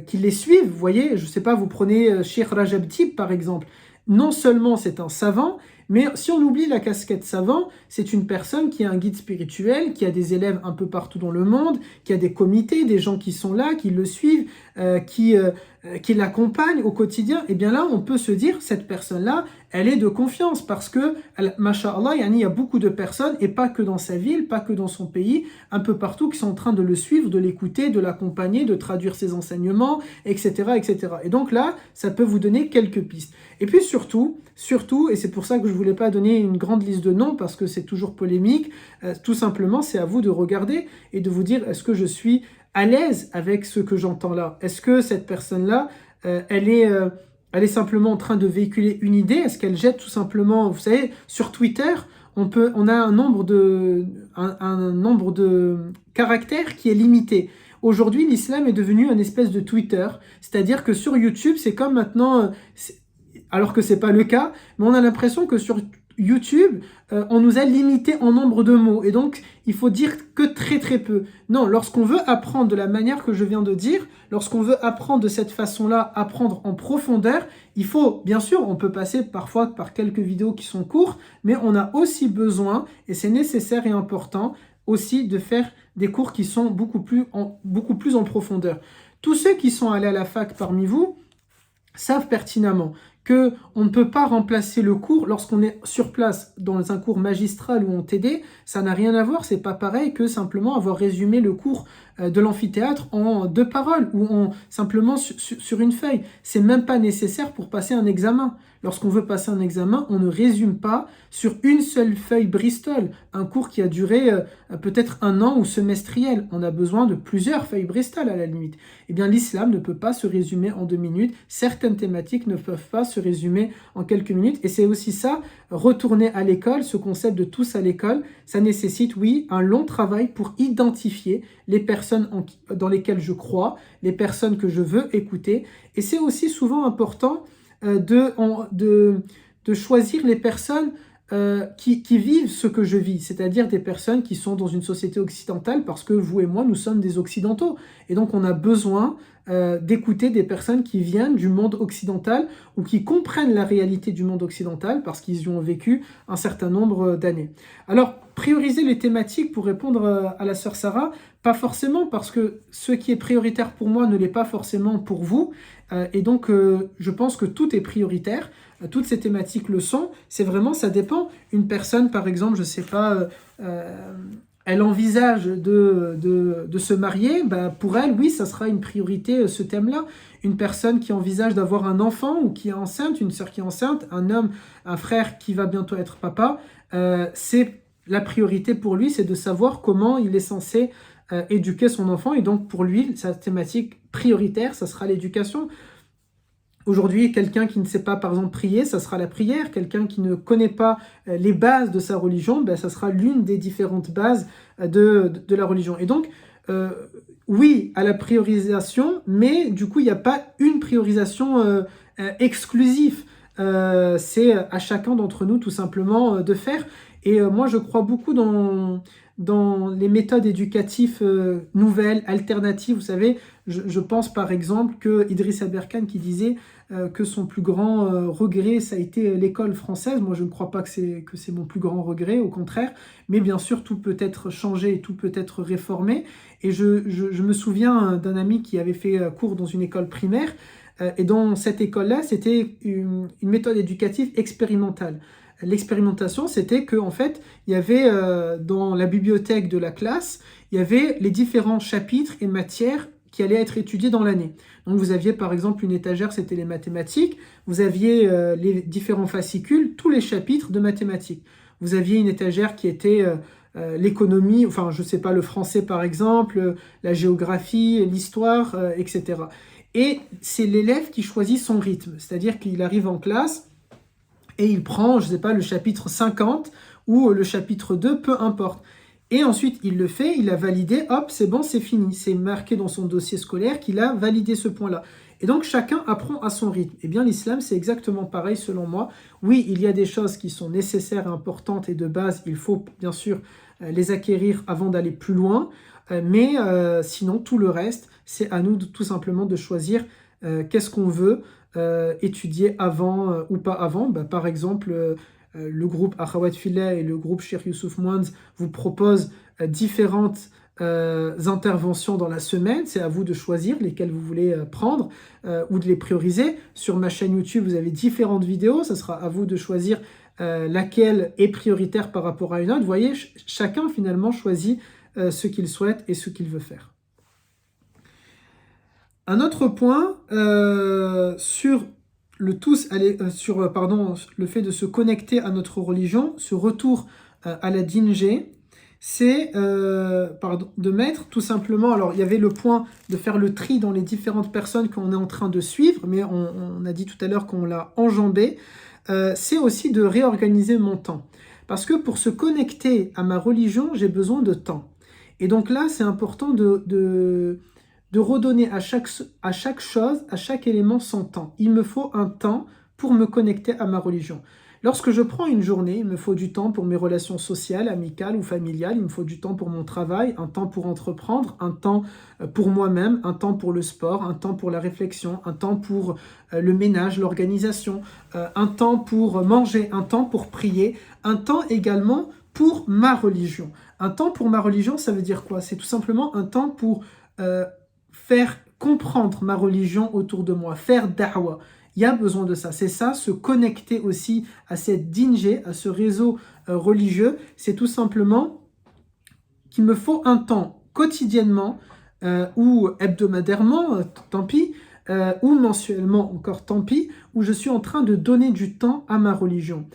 qui les suivent, vous voyez. Je ne sais pas, vous prenez Cheikh Rajab Tib, par exemple. Non seulement c'est un savant, mais si on oublie la casquette savant, c'est une personne qui a un guide spirituel, qui a des élèves un peu partout dans le monde, qui a des comités, des gens qui sont là, qui le suivent, qui l'accompagnent au quotidien. Et bien là, on peut se dire, cette personne-là, elle est de confiance parce que, masha'Allah, il y a beaucoup de personnes, et pas que dans sa ville, pas que dans son pays, un peu partout, qui sont en train de le suivre, de l'écouter, de l'accompagner, de traduire ses enseignements, etc., etc. Et donc là, ça peut vous donner quelques pistes. Et puis surtout, et c'est pour ça que je ne voulais pas donner une grande liste de noms, parce que c'est toujours polémique, tout simplement, c'est à vous de regarder et de vous dire, est-ce que je suis à l'aise avec ce que j'entends là? Est-ce que cette personne-là, elle est simplement en train de véhiculer une idée? Est-ce qu'elle jette tout simplement, vous savez, sur Twitter, on a un nombre de caractères qui est limité. Aujourd'hui, l'islam est devenu une espèce de Twitter, c'est-à-dire que sur YouTube, c'est comme maintenant, alors que c'est pas le cas, mais on a l'impression que sur YouTube, on nous a limité en nombre de mots, et donc il faut dire que très très peu. Non, lorsqu'on veut apprendre de la manière que je viens de dire, lorsqu'on veut apprendre de cette façon-là, apprendre en profondeur, il faut, bien sûr, on peut passer parfois par quelques vidéos qui sont courtes, mais on a aussi besoin, et c'est nécessaire et important, aussi de faire des cours qui sont beaucoup plus en profondeur. Tous ceux qui sont allés à la fac parmi vous savent pertinemment qu'on ne peut pas remplacer le cours lorsqu'on est sur place dans un cours magistral ou en TD, ça n'a rien à voir, c'est pas pareil que simplement avoir résumé le cours de l'amphithéâtre en 2 paroles ou simplement sur une feuille. C'est même pas nécessaire pour passer un examen. Lorsqu'on veut passer un examen, on ne résume pas sur une seule feuille Bristol, un cours qui a duré peut-être 1 an ou semestriel. On a besoin de plusieurs feuilles Bristol à la limite. Eh bien, l'islam ne peut pas se résumer en 2 minutes. Certaines thématiques ne peuvent pas se résumer en quelques minutes. Et c'est aussi ça, retourner à l'école, ce concept de tous à l'école, ça nécessite, oui, un long travail pour identifier les personnes dans lesquelles je crois, les personnes que je veux écouter. Et c'est aussi souvent important de choisir les personnes qui vivent ce que je vis, c'est-à-dire des personnes qui sont dans une société occidentale, parce que vous et moi, nous sommes des occidentaux. Et donc, on a besoin d'écouter des personnes qui viennent du monde occidental ou qui comprennent la réalité du monde occidental parce qu'ils y ont vécu un certain nombre d'années. Alors, prioriser les thématiques pour répondre à la sœur Sarah, pas forcément, parce que ce qui est prioritaire pour moi ne l'est pas forcément pour vous. Et donc, je pense que tout est prioritaire. Toutes ces thématiques le sont. C'est vraiment, ça dépend. Une personne, par exemple, je ne sais pas, elle envisage de se marier. Pour elle, oui, ça sera une priorité, ce thème-là. Une personne qui envisage d'avoir un enfant ou qui est enceinte, une sœur qui est enceinte, un homme, un frère qui va bientôt être papa, c'est la priorité pour lui, c'est de savoir comment il est censé éduquer son enfant. Et donc, pour lui, sa thématique prioritaire, ça sera l'éducation. Aujourd'hui, quelqu'un qui ne sait pas, par exemple, prier, ça sera la prière. Quelqu'un qui ne connaît pas les bases de sa religion, ça sera l'une des différentes bases de la religion. Et donc, oui, à la priorisation, mais du coup, il n'y a pas une priorisation exclusive. C'est à chacun d'entre nous, tout simplement, de faire. Et moi, je crois beaucoup dans les méthodes éducatives nouvelles, alternatives. Vous savez, je pense par exemple que Idriss Aberkan qui disait que son plus grand regret, ça a été l'école française. Moi, je ne crois pas que c'est mon plus grand regret, au contraire. Mais bien sûr, tout peut être changé et tout peut être réformé. Et je me souviens d'un ami qui avait fait cours dans une école primaire. Et dans cette école-là, c'était une méthode éducative expérimentale. L'expérimentation, c'était qu'en fait, il y avait dans la bibliothèque de la classe, il y avait les différents chapitres et matières qui allaient être étudiés dans l'année. Donc vous aviez par exemple une étagère, c'était les mathématiques, vous aviez les différents fascicules, tous les chapitres de mathématiques. Vous aviez une étagère qui était l'économie, enfin je sais pas, le français par exemple, la géographie, l'histoire, etc. Et c'est l'élève qui choisit son rythme, c'est-à-dire qu'il arrive en classe, et il prend, je ne sais pas, le chapitre 50 ou le chapitre 2, peu importe. Et ensuite, il le fait, il a validé, hop, c'est bon, c'est fini. C'est marqué dans son dossier scolaire qu'il a validé ce point-là. Et donc, chacun apprend à son rythme. Eh bien, l'islam, c'est exactement pareil selon moi. Oui, il y a des choses qui sont nécessaires, importantes et de base. Il faut bien sûr les acquérir avant d'aller plus loin. Mais sinon, tout le reste, c'est à nous tout simplement de choisir qu'est-ce qu'on veut étudier avant ou pas avant. Par exemple, le groupe Akhawat Fillah et le groupe Cheikh Youssouf Mouanz vous proposent différentes interventions dans la semaine. C'est à vous de choisir lesquelles vous voulez prendre ou de les prioriser. Sur ma chaîne YouTube, vous avez différentes vidéos. Ce sera à vous de choisir laquelle est prioritaire par rapport à une autre. Vous voyez, chacun finalement choisit ce qu'il souhaite et ce qu'il veut faire. Un autre point sur le fait de se connecter à notre religion, ce retour à la dinjé, c'est de mettre tout simplement, alors il y avait le point de faire le tri dans les différentes personnes qu'on est en train de suivre, mais on a dit tout à l'heure qu'on l'a enjambé, c'est aussi de réorganiser mon temps. Parce que pour se connecter à ma religion, j'ai besoin de temps. Et donc là, c'est important de redonner à chaque chose, à chaque élément son temps. Il me faut un temps pour me connecter à ma religion. Lorsque je prends une journée, il me faut du temps pour mes relations sociales, amicales ou familiales, il me faut du temps pour mon travail, un temps pour entreprendre, un temps pour moi-même, un temps pour le sport, un temps pour la réflexion, un temps pour le ménage, l'organisation, un temps pour manger, un temps pour prier, un temps également pour ma religion. Un temps pour ma religion, ça veut dire quoi? C'est tout simplement un temps pour faire comprendre ma religion autour de moi, faire da'wa. Il y a besoin de ça. C'est ça, se connecter aussi à cette dinjé, à ce réseau religieux. C'est tout simplement qu'il me faut un temps quotidiennement ou hebdomadairement, tant pis, ou mensuellement, encore tant pis, où je suis en train de donner du temps à ma religion.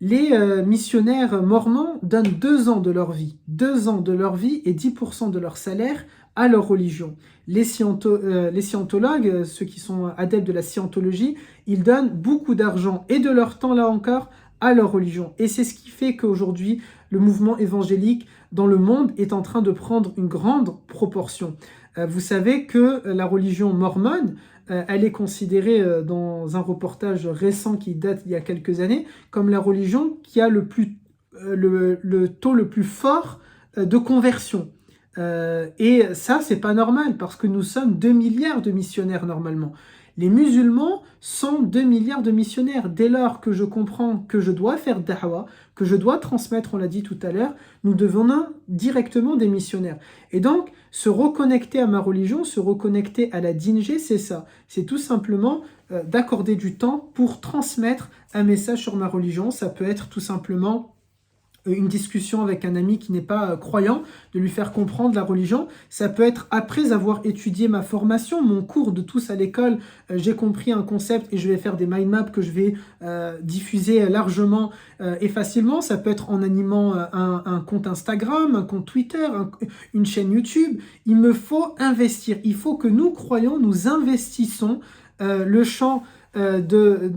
Les missionnaires mormons donnent 2 ans de leur vie, 2 ans de leur vie et 10% de leur salaire à leur religion. Les scientologues, ceux qui sont adeptes de la scientologie, ils donnent beaucoup d'argent et de leur temps, là encore, à leur religion. Et c'est ce qui fait qu'aujourd'hui, le mouvement évangélique dans le monde est en train de prendre une grande proportion. Vous savez que la religion mormone, elle est considérée dans un reportage récent qui date d'il y a quelques années comme la religion qui a le taux le plus fort de conversion. Et ça, c'est pas normal parce que nous sommes 2 milliards de missionnaires normalement. Les musulmans sont 2 milliards de missionnaires. Dès lors que je comprends que je dois faire da'wah, que je dois transmettre, on l'a dit tout à l'heure, nous devenons directement des missionnaires. Et donc, se reconnecter à ma religion, se reconnecter à la dinjé, c'est ça. C'est tout simplement d'accorder du temps pour transmettre un message sur ma religion. Ça peut être tout simplement une discussion avec un ami qui n'est pas croyant, de lui faire comprendre la religion. Ça peut être après avoir étudié ma formation, mon cours de tous à l'école, j'ai compris un concept et je vais faire des mind maps que je vais diffuser largement et facilement. Ça peut être en animant un compte Instagram, un compte Twitter, une chaîne YouTube. Il me faut investir. Il faut que nous, croyants, nous investissons le champ de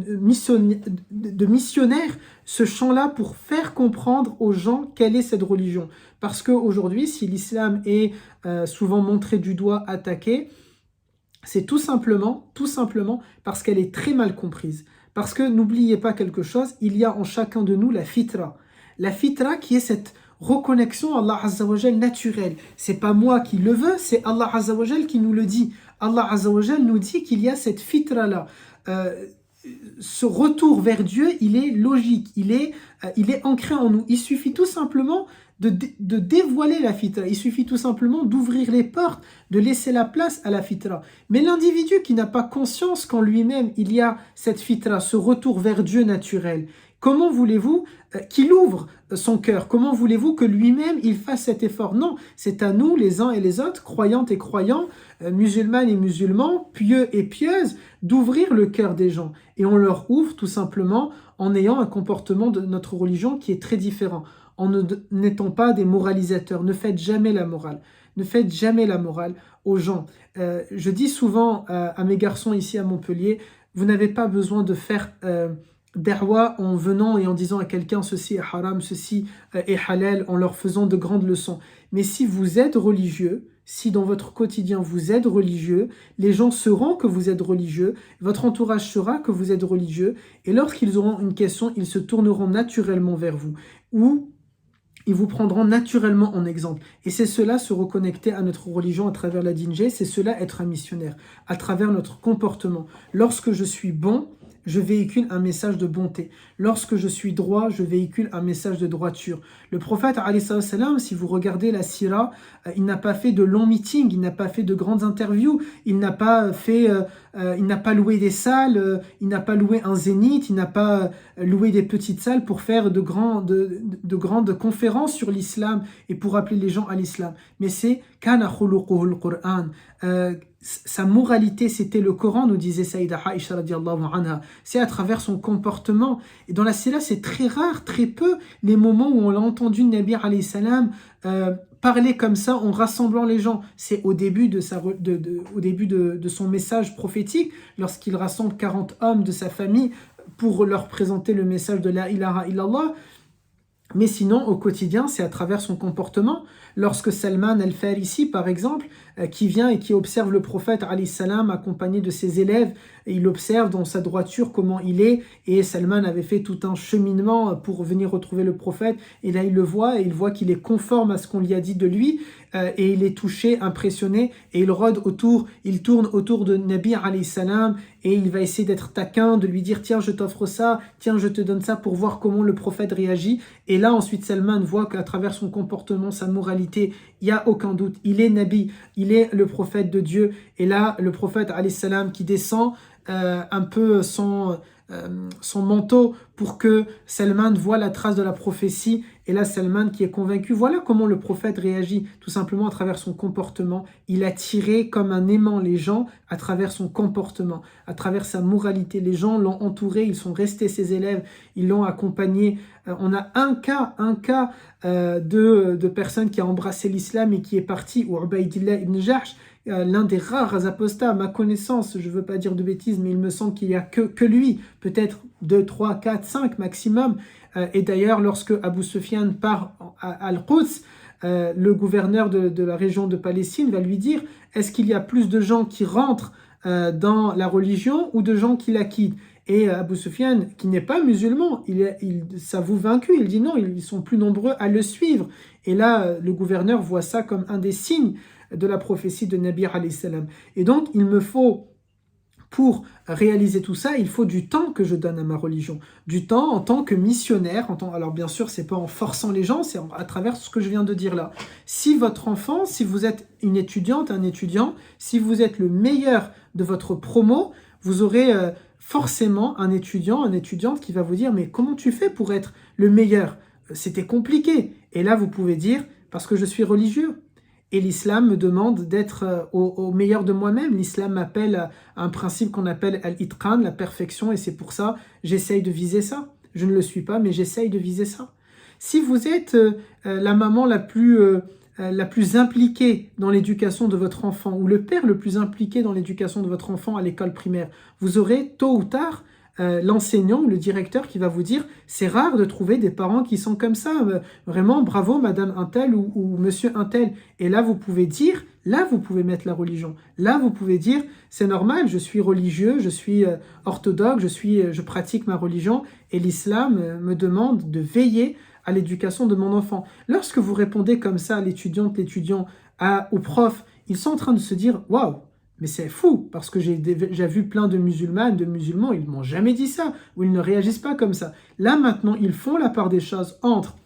missionnaires, ce champ-là pour faire comprendre aux gens quelle est cette religion. Parce qu'aujourd'hui, si l'islam est souvent montré du doigt, attaqué, c'est tout simplement parce qu'elle est très mal comprise. Parce que n'oubliez pas quelque chose, il y a en chacun de nous la fitra. La fitra qui est cette reconnexion à Allah Azza wa Jal naturelle. C'est pas moi qui le veux, c'est Allah Azza wa Jal qui nous le dit. Allah Azza wa Jal nous dit qu'il y a cette fitra-là. Ce retour vers Dieu, il est logique, il est ancré en nous. Il suffit tout simplement de dévoiler la fitra. Il suffit tout simplement d'ouvrir les portes, de laisser la place à la fitra. Mais l'individu qui n'a pas conscience qu'en lui-même, il y a cette fitra, ce retour vers Dieu naturel, comment voulez-vous qu'il ouvre son cœur? Comment voulez-vous que lui-même, il fasse cet effort? Non, c'est à nous, les uns et les autres, croyantes et croyants, musulmanes et musulmans, pieux et pieuses, d'ouvrir le cœur des gens. Et on leur ouvre tout simplement en ayant un comportement de notre religion qui est très différent. En n'étant pas des moralisateurs. Ne faites jamais la morale. Ne faites jamais la morale aux gens. Je dis souvent à mes garçons ici à Montpellier, vous n'avez pas besoin de faire da'wah en venant et en disant à quelqu'un ceci est haram, ceci est halal, en leur faisant de grandes leçons. Mais si vous êtes religieux, si dans votre quotidien vous êtes religieux, les gens sauront que vous êtes religieux, votre entourage saura que vous êtes religieux, et lorsqu'ils auront une question, ils se tourneront naturellement vers vous, ou ils vous prendront naturellement en exemple. Et c'est cela, se reconnecter à notre religion à travers la dinjé, c'est cela être un missionnaire, à travers notre comportement. Lorsque je suis bon, je véhicule un message de bonté. Lorsque je suis droit, je véhicule un message de droiture. Le prophète, alayhi salam, si vous regardez la sira, il n'a pas fait de longs meetings, il n'a pas fait de grandes interviews, il n'a pas loué des salles, il n'a pas loué un zénith, il n'a pas loué des petites salles pour faire de grandes conférences sur l'islam et pour appeler les gens à l'islam. Mais c'est kana khuluquhul Qur'an. Sa moralité, c'était le Coran, nous disait Saïda Aïcha radiallahu anha. C'est à travers son comportement. Et dans la sira, c'est très rare, très peu, les moments où on l'a entendu Nabi alayhi salam parler comme ça en rassemblant les gens. C'est au début de son message prophétique, lorsqu'il rassemble 40 hommes de sa famille pour leur présenter le message de la ilaha illallah. Mais sinon, au quotidien, c'est à travers son comportement. Lorsque Salman al-Farisi, par exemple, qui vient et qui observe le prophète, alayhi salam, accompagné de ses élèves, et il observe dans sa droiture comment il est, et Salman avait fait tout un cheminement pour venir retrouver le prophète, et là il le voit, et il voit qu'il est conforme à ce qu'on lui a dit de lui, et il est touché, impressionné, et il tourne autour de Nabi alayhi salam, et il va essayer d'être taquin, de lui dire tiens je t'offre ça, tiens je te donne ça pour voir comment le prophète réagit. Et là ensuite Salman voit qu'à travers son comportement, sa moralité, il n'y a aucun doute, il est Nabi, il est le prophète de Dieu. Et là le prophète alayhi salam qui descend un peu son manteau pour que Salman voit la trace de la prophétie. Et là, Salman qui est convaincu, voilà comment le prophète réagit, tout simplement à travers son comportement. Il a tiré comme un aimant les gens à travers son comportement, à travers sa moralité. Les gens l'ont entouré, ils sont restés ses élèves, ils l'ont accompagné. On a un cas de personne qui a embrassé l'islam et qui est parti, ou Ubaydillah ibn Jahsh, l'un des rares apostats, à ma connaissance, je ne veux pas dire de bêtises, mais il me semble qu'il n'y a que lui, peut-être 2, 3, 4, 5 maximum. Et d'ailleurs, lorsque Abu Sufyan part à Al-Quds, le gouverneur de la région de Palestine va lui dire, est-ce qu'il y a plus de gens qui rentrent dans la religion ou de gens qui la quittent? Et Abu Sufyan, qui n'est pas musulman, il s'avoue vaincu, il dit non, ils sont plus nombreux à le suivre. Et là, le gouverneur voit ça comme un des signes de la prophétie de Nabi alayhi salam. Et donc, il me faut, pour réaliser tout ça, il faut du temps que je donne à ma religion. Du temps en tant que missionnaire. Alors bien sûr, c'est pas en forçant les gens, c'est à travers ce que je viens de dire là. Si votre enfant, si vous êtes une étudiante, un étudiant, si vous êtes le meilleur de votre promo, vous aurez forcément un étudiant, une étudiante qui va vous dire « Mais comment tu fais pour être le meilleur ? C'était compliqué. » Et là, vous pouvez dire « Parce que je suis religieux. » Et l'islam me demande d'être au meilleur de moi-même. L'islam m'appelle à un principe qu'on appelle al-itqan, la perfection, et c'est pour ça j'essaye de viser ça. Je ne le suis pas, mais j'essaye de viser ça. Si vous êtes la maman la plus impliquée dans l'éducation de votre enfant, ou le père le plus impliqué dans l'éducation de votre enfant à l'école primaire, vous aurez tôt ou tard l'enseignant ou le directeur qui va vous dire « c'est rare de trouver des parents qui sont comme ça, vraiment bravo madame untel ou monsieur untel ». Et là vous pouvez dire, là vous pouvez mettre la religion, là vous pouvez dire « c'est normal, je suis religieux, je suis orthodoxe, je pratique ma religion et l'islam me demande de veiller à l'éducation de mon enfant ». Lorsque vous répondez comme ça à l'étudiante, l'étudiant, au prof, ils sont en train de se dire « waouh ». Mais c'est fou, parce que j'ai vu plein de musulmanes, de musulmans, ils ne m'ont jamais dit ça, ou ils ne réagissent pas comme ça. Là, maintenant, ils font la part des choses entre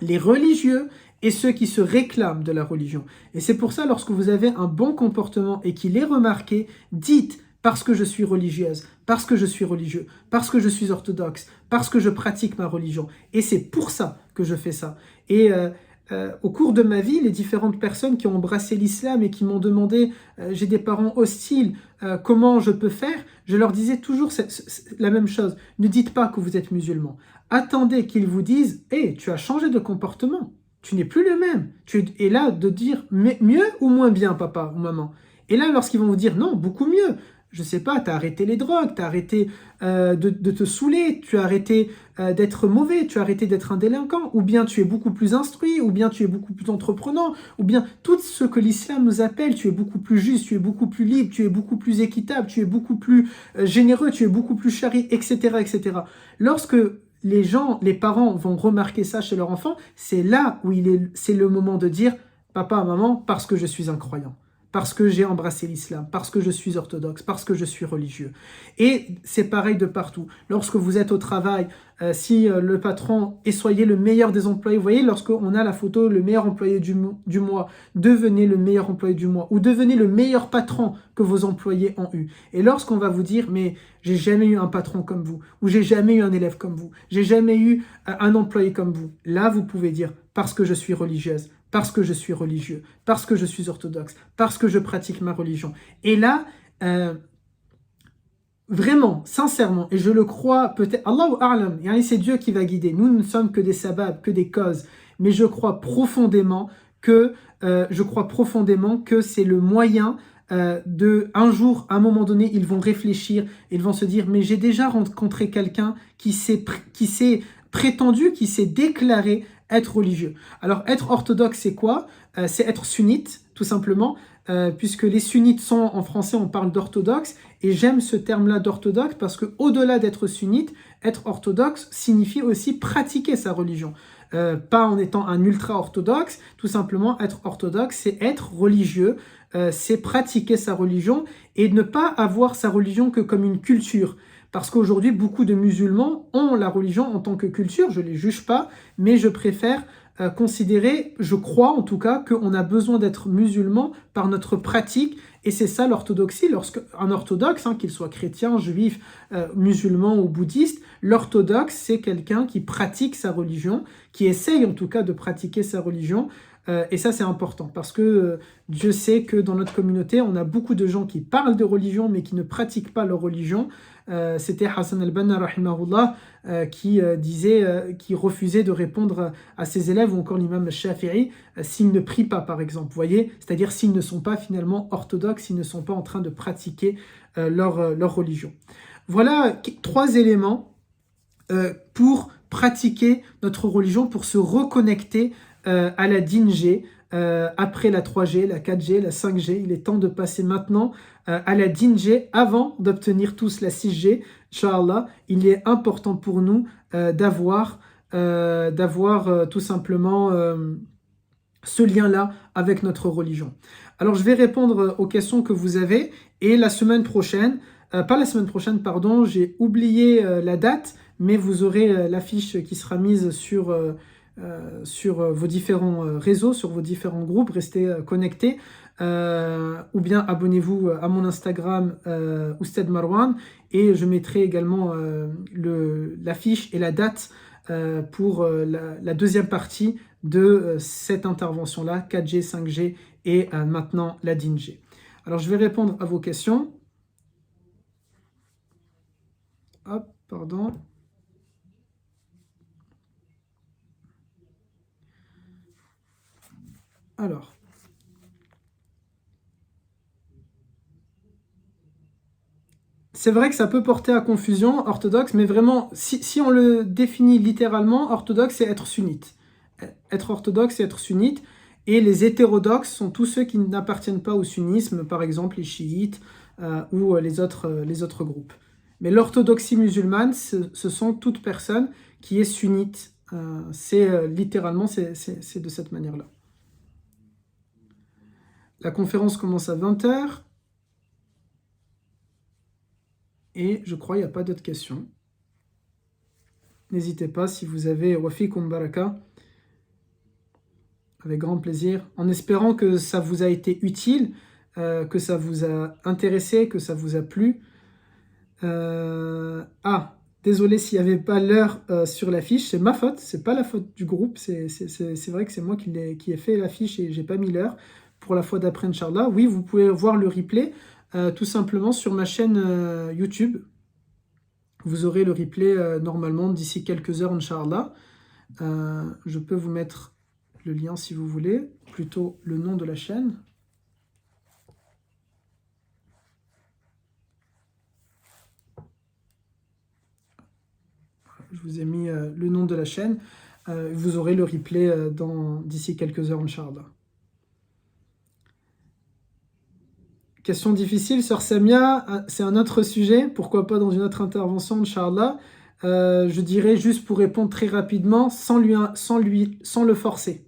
les religieux et ceux qui se réclament de la religion. Et c'est pour ça, lorsque vous avez un bon comportement et qu'il est remarqué, dites « parce que je suis religieuse, parce que je suis religieux, parce que je suis orthodoxe, parce que je pratique ma religion. » Et c'est pour ça que je fais ça. Et au cours de ma vie, les différentes personnes qui ont embrassé l'islam et qui m'ont demandé j'ai des parents hostiles, comment je peux faire, je leur disais toujours la même chose. Ne dites pas que vous êtes musulman. Attendez qu'ils vous disent hey, tu as changé de comportement, tu n'es plus le même. Tu es là de dire mieux ou moins bien, papa ou maman. Et là, lorsqu'ils vont vous dire non, beaucoup mieux, je sais pas, tu as arrêté les drogues, tu as arrêté de te saouler, tu as arrêté d'être mauvais, tu as arrêté d'être un délinquant, ou bien tu es beaucoup plus instruit, ou bien tu es beaucoup plus entreprenant, ou bien tout ce que l'islam nous appelle, tu es beaucoup plus juste, tu es beaucoup plus libre, tu es beaucoup plus équitable, tu es beaucoup plus généreux, tu es beaucoup plus chari, etc., etc. Lorsque les parents vont remarquer ça chez leur enfant, c'est là où c'est le moment de dire « Papa, maman, parce que je suis un croyant ». Parce que j'ai embrassé l'islam, parce que je suis orthodoxe, parce que je suis religieux. Et c'est pareil de partout. Lorsque vous êtes au travail, si le patron et soyez le meilleur des employés, vous voyez, lorsqu'on a la photo, le meilleur employé du mois, devenez le meilleur employé du mois, ou devenez le meilleur patron que vos employés ont eu. Et lorsqu'on va vous dire, mais j'ai jamais eu un patron comme vous, ou j'ai jamais eu un élève comme vous, j'ai jamais eu un employé comme vous, là vous pouvez dire, parce que je suis religieuse, parce que je suis religieux, parce que je suis orthodoxe, parce que je pratique ma religion. Et là, vraiment, sincèrement, et je le crois, peut-être, Allahu A'lam, c'est Dieu qui va guider. Nous ne sommes que des sababs, que des causes. Mais je crois profondément que c'est le moyen un jour, à un moment donné, ils vont réfléchir, ils vont se dire, mais j'ai déjà rencontré quelqu'un qui s'est prétendu, qui s'est déclaré être religieux. Alors, être orthodoxe, c'est quoi? C'est être sunnite, tout simplement, puisque les sunnites sont, en français, on parle d'orthodoxe, et j'aime ce terme-là d'orthodoxe parce que au-delà d'être sunnite, être orthodoxe signifie aussi pratiquer sa religion. Pas en étant un ultra-orthodoxe, tout simplement, être orthodoxe, c'est être religieux, c'est pratiquer sa religion et ne pas avoir sa religion que comme une culture. Parce qu'aujourd'hui, beaucoup de musulmans ont la religion en tant que culture, je ne les juge pas, mais je préfère considérer, je crois en tout cas, qu'on a besoin d'être musulman par notre pratique, et c'est ça l'orthodoxie. Lorsqu'un orthodoxe, qu'il soit chrétien, juif, musulman ou bouddhiste, l'orthodoxe, c'est quelqu'un qui pratique sa religion, qui essaye en tout cas de pratiquer sa religion, et ça c'est important, parce que Dieu sait que dans notre communauté, on a beaucoup de gens qui parlent de religion, mais qui ne pratiquent pas leur religion. C'était Hassan al-Banna, rahimahullah, qui refusait de répondre à ses élèves, ou encore l'imam Shafi'i, s'ils ne prient pas, par exemple. Vous voyez, c'est-à-dire s'ils ne sont pas finalement orthodoxes, s'ils ne sont pas en train de pratiquer leur religion. Voilà 3 éléments pour pratiquer notre religion, pour se reconnecter à la Din-G, après la 3G, la 4G, la 5G. Il est temps de passer maintenant à la Din-G avant d'obtenir tous la 6G. Inch'Allah, il est important pour nous d'avoir tout simplement ce lien-là avec notre religion. Alors, je vais répondre aux questions que vous avez, et la semaine prochaine, pas la semaine prochaine, pardon, j'ai oublié la date, mais vous aurez l'affiche qui sera mise sur vos différents réseaux, sur vos différents groupes. Restez connectés, ou bien abonnez-vous à mon Instagram Oustad Marwan, et je mettrai également l'affiche et la date pour la deuxième partie de cette intervention-là, 4G, 5G et maintenant la Din-G. Alors je vais répondre à vos questions. Hop, pardon. Alors, c'est vrai que ça peut porter à confusion, orthodoxe, mais vraiment, si on le définit littéralement, orthodoxe, c'est être sunnite. Être orthodoxe, c'est être sunnite, et les hétérodoxes sont tous ceux qui n'appartiennent pas au sunnisme, par exemple les chiites ou les autres groupes. Mais l'orthodoxie musulmane, ce sont toutes personnes qui est sunnite. Littéralement, c'est de cette manière-là. La conférence commence à 20h. Et je crois qu'il n'y a pas d'autres questions. N'hésitez pas si vous avez Wafikum Baraka. Avec grand plaisir. En espérant que ça vous a été utile, que ça vous a intéressé, que ça vous a plu. Désolé s'il n'y avait pas l'heure sur l'affiche. C'est ma faute, c'est pas la faute du groupe. C'est vrai que c'est moi qui ai fait l'affiche et j'ai pas mis l'heure. Pour la fois d'après, Inch'Allah. Oui, vous pouvez voir le replay tout simplement sur ma chaîne YouTube. Vous aurez le replay normalement d'ici quelques heures, Inch'Allah. Je peux vous mettre le lien si vous voulez, plutôt le nom de la chaîne. Je vous ai mis le nom de la chaîne. Vous aurez le replay d'ici quelques heures, Inch'Allah. Question difficile, Sœur Samia, c'est un autre sujet, pourquoi pas dans une autre intervention, Inch'Allah. Je dirais juste pour répondre très rapidement, sans le forcer.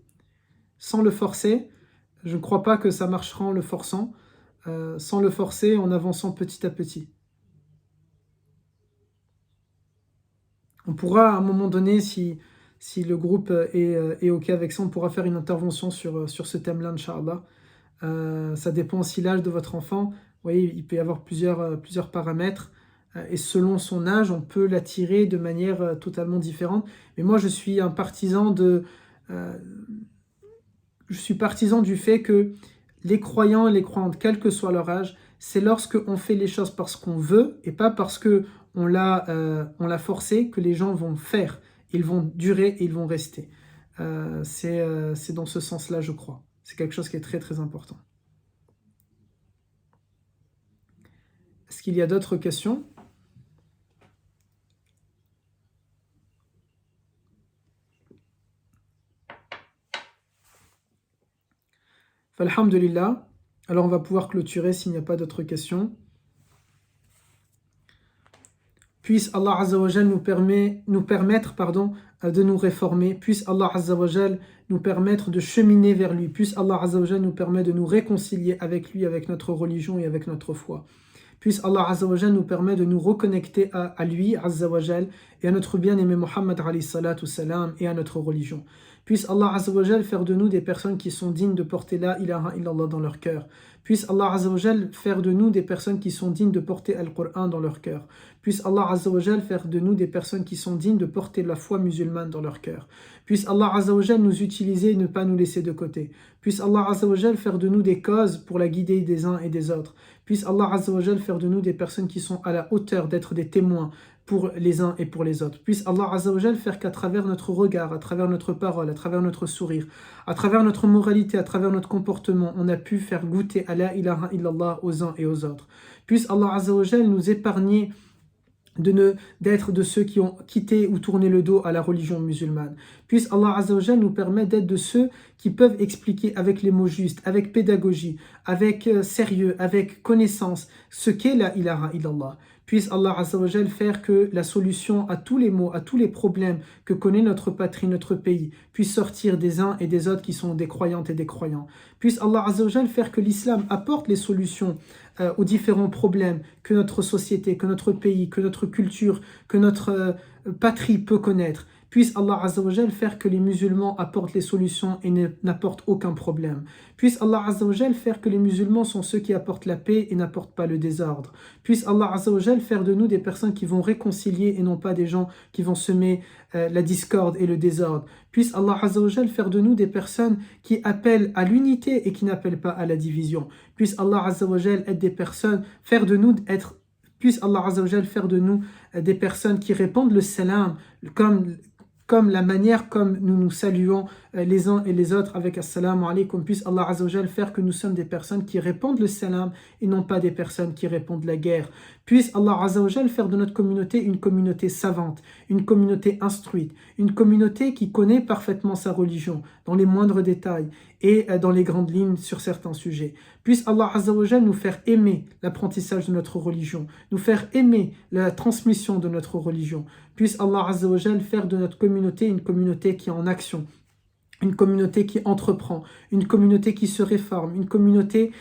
Sans le forcer, je ne crois pas que ça marchera en le forçant. Sans le forcer, en avançant petit à petit. On pourra à un moment donné, si le groupe est OK avec ça, on pourra faire une intervention sur ce thème-là, Inch'Allah. Ça dépend aussi l'âge de votre enfant. Vous voyez, il peut y avoir plusieurs paramètres. Et selon son âge, on peut l'attirer de manière totalement différente. Mais moi, je suis un partisan je suis partisan du fait que les croyants et les croyantes, quel que soit leur âge, c'est lorsque on fait les choses parce qu'on veut et pas parce qu'on l'a forcé que les gens vont faire. Ils vont durer et ils vont rester. C'est dans ce sens-là, je crois. C'est quelque chose qui est très très important. Est-ce qu'il y a d'autres questions ? Alhamdulillah. Alors on va pouvoir clôturer s'il n'y a pas d'autres questions. Puisse Allah Azza wa Jal nous permettre de nous réformer. Puisse Allah Azza wa Jal nous permettre de cheminer vers lui. Puisse Allah Azza wa Jal nous permettre de nous réconcilier avec lui, avec notre religion et avec notre foi. Puisse Allah Azza wa Jal nous permettre de nous reconnecter à lui, Azza wa Jal, et à notre bien-aimé Muhammad alayhi salatu salam, et à notre religion. Puisse Allah Azza wa Jal faire de nous des personnes qui sont dignes de porter la ilaha illallah dans leur cœur. Puisse Allah Azza wa Jal faire de nous des personnes qui sont dignes de porter Al-Qur'an dans leur cœur. Puisse Allah Azza wa Jal faire de nous des personnes qui sont dignes de porter la foi musulmane dans leur cœur. Puisse Allah Azza wa Jal nous utiliser et ne pas nous laisser de côté. Puisse Allah Azza wa Jal faire de nous des causes pour la guider des uns et des autres. Puisse Allah Azza wa Jal faire de nous des personnes qui sont à la hauteur d'être des témoins pour les uns et pour les autres. Puisse Allah Azza wa Jal faire qu'à travers notre regard, à travers notre parole, à travers notre sourire, à travers notre moralité, à travers notre comportement, on a pu faire goûter à la ilaha illallah aux uns et aux autres. Puisse Allah Azza wa Jal nous épargner d'être de ceux qui ont quitté ou tourné le dos à la religion musulmane. Puisse Allah Azza wa Jal nous permettre d'être de ceux qui peuvent expliquer avec les mots justes, avec pédagogie, avec sérieux, avec connaissance, ce qu'est la ilaha illallah. Puisse Allah Azza wa Jal faire que la solution à tous les maux, à tous les problèmes que connaît notre patrie, notre pays, puisse sortir des uns et des autres qui sont des croyantes et des croyants. Puisse Allah Azza wa Jal faire que l'islam apporte les solutions aux différents problèmes que notre société, que notre pays, que notre culture, que notre patrie peut connaître. Puisse Allah Azza wa Jal faire que les musulmans apportent les solutions et n'apportent aucun problème. Puisse Allah Azza wa Jal faire que les musulmans sont ceux qui apportent la paix et n'apportent pas le désordre. Puisse Allah Azza wa Jal faire de nous des personnes qui vont réconcilier et non pas des gens qui vont semer la discorde et le désordre. Puisse Allah Azza wa Jal faire de nous des personnes qui appellent à l'unité et qui n'appellent pas à la division. Puisse Allah Azza wa Jal être des personnes, puisse Allah Azza wa Jal faire de nous des personnes qui répandent le salam comme la manière comme nous nous saluons les uns et les autres avec assalamu alaikum. Puisse Allah Azza wa Jal faire que nous sommes des personnes qui répandent le salam et non pas des personnes qui répandent la guerre. Puisse Allah Azza wa Jal faire de notre communauté une communauté savante, une communauté instruite, une communauté qui connaît parfaitement sa religion dans les moindres détails et dans les grandes lignes sur certains sujets. Puisse Allah Azza wa Jal nous faire aimer l'apprentissage de notre religion, nous faire aimer la transmission de notre religion. Puisse Allah Azza wa Jal faire de notre communauté une communauté qui est en action, une communauté qui entreprend, une communauté qui se réforme, une communauté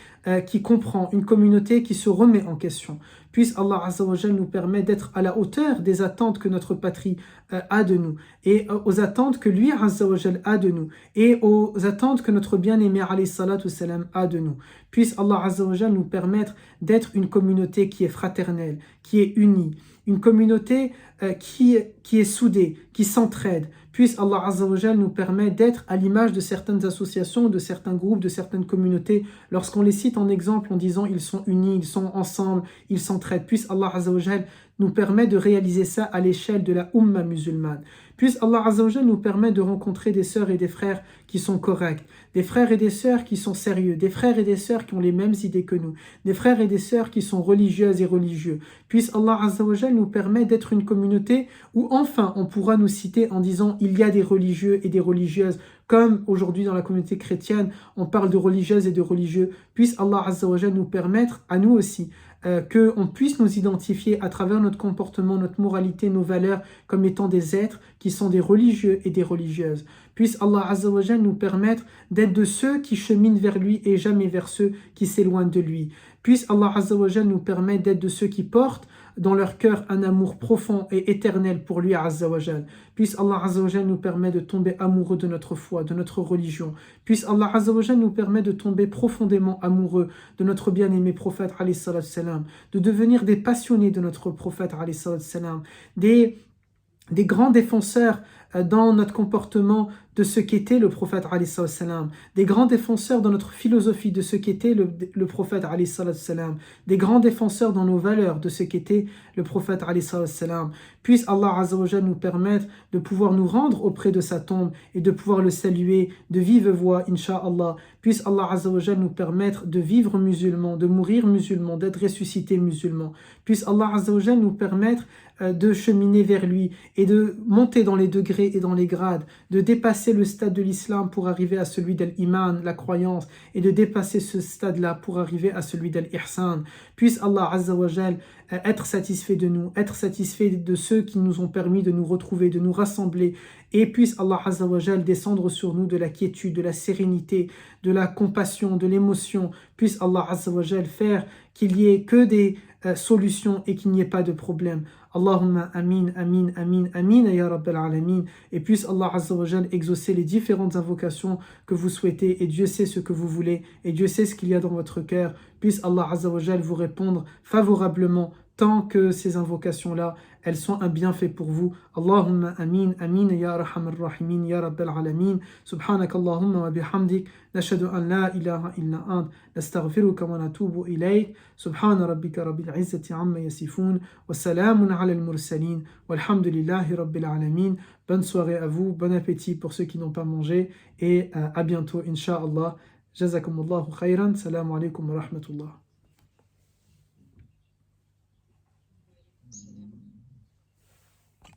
qui comprend, une communauté qui se remet en question. Puisse Allah Azza wa Jal nous permettre d'être à la hauteur des attentes que notre patrie a de nous et aux attentes que lui Azza wa Jal a de nous et aux attentes que notre bien-aimé alayhi salatu salam a de nous. Puisse Allah Azza wa Jal nous permettre d'être une communauté qui est fraternelle, qui est unie, une communauté qui est soudée, qui s'entraide. Puisse Allah Azza wa Jal nous permettre d'être à l'image de certaines associations, de certains groupes, de certaines communautés. Lorsqu'on les cite en exemple en disant ils sont unis, ils sont ensemble, ils s'entraident. Puisse Allah Azza wa Jal nous permettre de réaliser ça à l'échelle de la Ummah musulmane. Puisse Allah Azza wa Jal nous permettre de rencontrer des sœurs et des frères qui sont corrects, des frères et des sœurs qui sont sérieux, des frères et des sœurs qui ont les mêmes idées que nous, des frères et des sœurs qui sont religieuses et religieux. Puisse Allah Azza wa Jal nous permettre d'être une communauté où enfin on pourra nous citer en disant il y a des religieux et des religieuses, comme aujourd'hui dans la communauté chrétienne on parle de religieuses et de religieux. Puisse Allah Azza wa Jal nous permettre à nous aussi qu'on puisse nous identifier à travers notre comportement, notre moralité, nos valeurs comme étant des êtres qui sont des religieux et des religieuses. Puisse Allah Azza wa Jal nous permettre d'être de ceux qui cheminent vers lui et jamais vers ceux qui s'éloignent de lui. Puisse Allah Azza wa Jal nous permettre d'être de ceux qui portent dans leur cœur un amour profond et éternel pour lui Azza wa Jal. Puisse Allah Azza wa Jal nous permettre de tomber amoureux de notre foi, de notre religion. Puisse Allah Azza wa Jal nous permettre de tomber profondément amoureux de notre bien-aimé prophète alayhi salatu salam, de devenir des passionnés de notre prophète alayhi salatu salam, des grands défenseurs dans notre comportement de ce qu'était le prophète alayhi salatu salam, des grands défenseurs dans notre philosophie de ce qu'était le prophète alayhi salatu salam, des grands défenseurs dans nos valeurs de ce qu'était le prophète alayhi salatu salam. Puisse Allah Azza wa Jal nous permettre de pouvoir nous rendre auprès de sa tombe et de pouvoir le saluer de vive voix, Inch'Allah. Puisse Allah Azza wa Jal nous permettre de vivre musulman, de mourir musulman, d'être ressuscité musulman. Puisse Allah Azza wa Jal nous permettre de cheminer vers lui et de monter dans les degrés et dans les grades, de dépasser le stade de l'islam pour arriver à celui de l'iman, la croyance, et de dépasser ce stade-là pour arriver à celui de l'ihsan. Puisse Allah Azza wa Jal être satisfait de nous, être satisfait de ceux qui nous ont permis de nous retrouver, de nous rassembler, et puisse Allah Azza wa Jal descendre sur nous de la quiétude, de la sérénité, de la compassion, de l'émotion. Puisse Allah Azza wa Jal faire qu'il y ait que solution et qu'il n'y ait pas de problème. Allahumma amin, amin, amin, amin, ya Rabbal Alamin. Et puisse Allah Azza wa Jal exaucer les différentes invocations que vous souhaitez. Et Dieu sait ce que vous voulez. Et Dieu sait ce qu'il y a dans votre cœur. Puisse Allah Azza wa Jal vous répondre favorablement tant que ces invocations-là, elles sont un bienfait pour vous. Allahumma amin, amin, ya arhamar rahimin, ya Rabbal Alamin. Subhanak Allahumma wa bihamdik. Nashhadu an la ilaha illa ant. Nastaghfiruka wa natubu ilayk. Subhana rabbika rabbil izzati amma yasifun. Wa salamun ala al-mursalin. Walhamdulillahi rabbil alamin. Bonne soirée à vous, bon appétit pour ceux qui n'ont pas mangé. Et à bientôt, insha'Allah. Jazakumullahu khayran. Salam alaikum wa rahmatullah.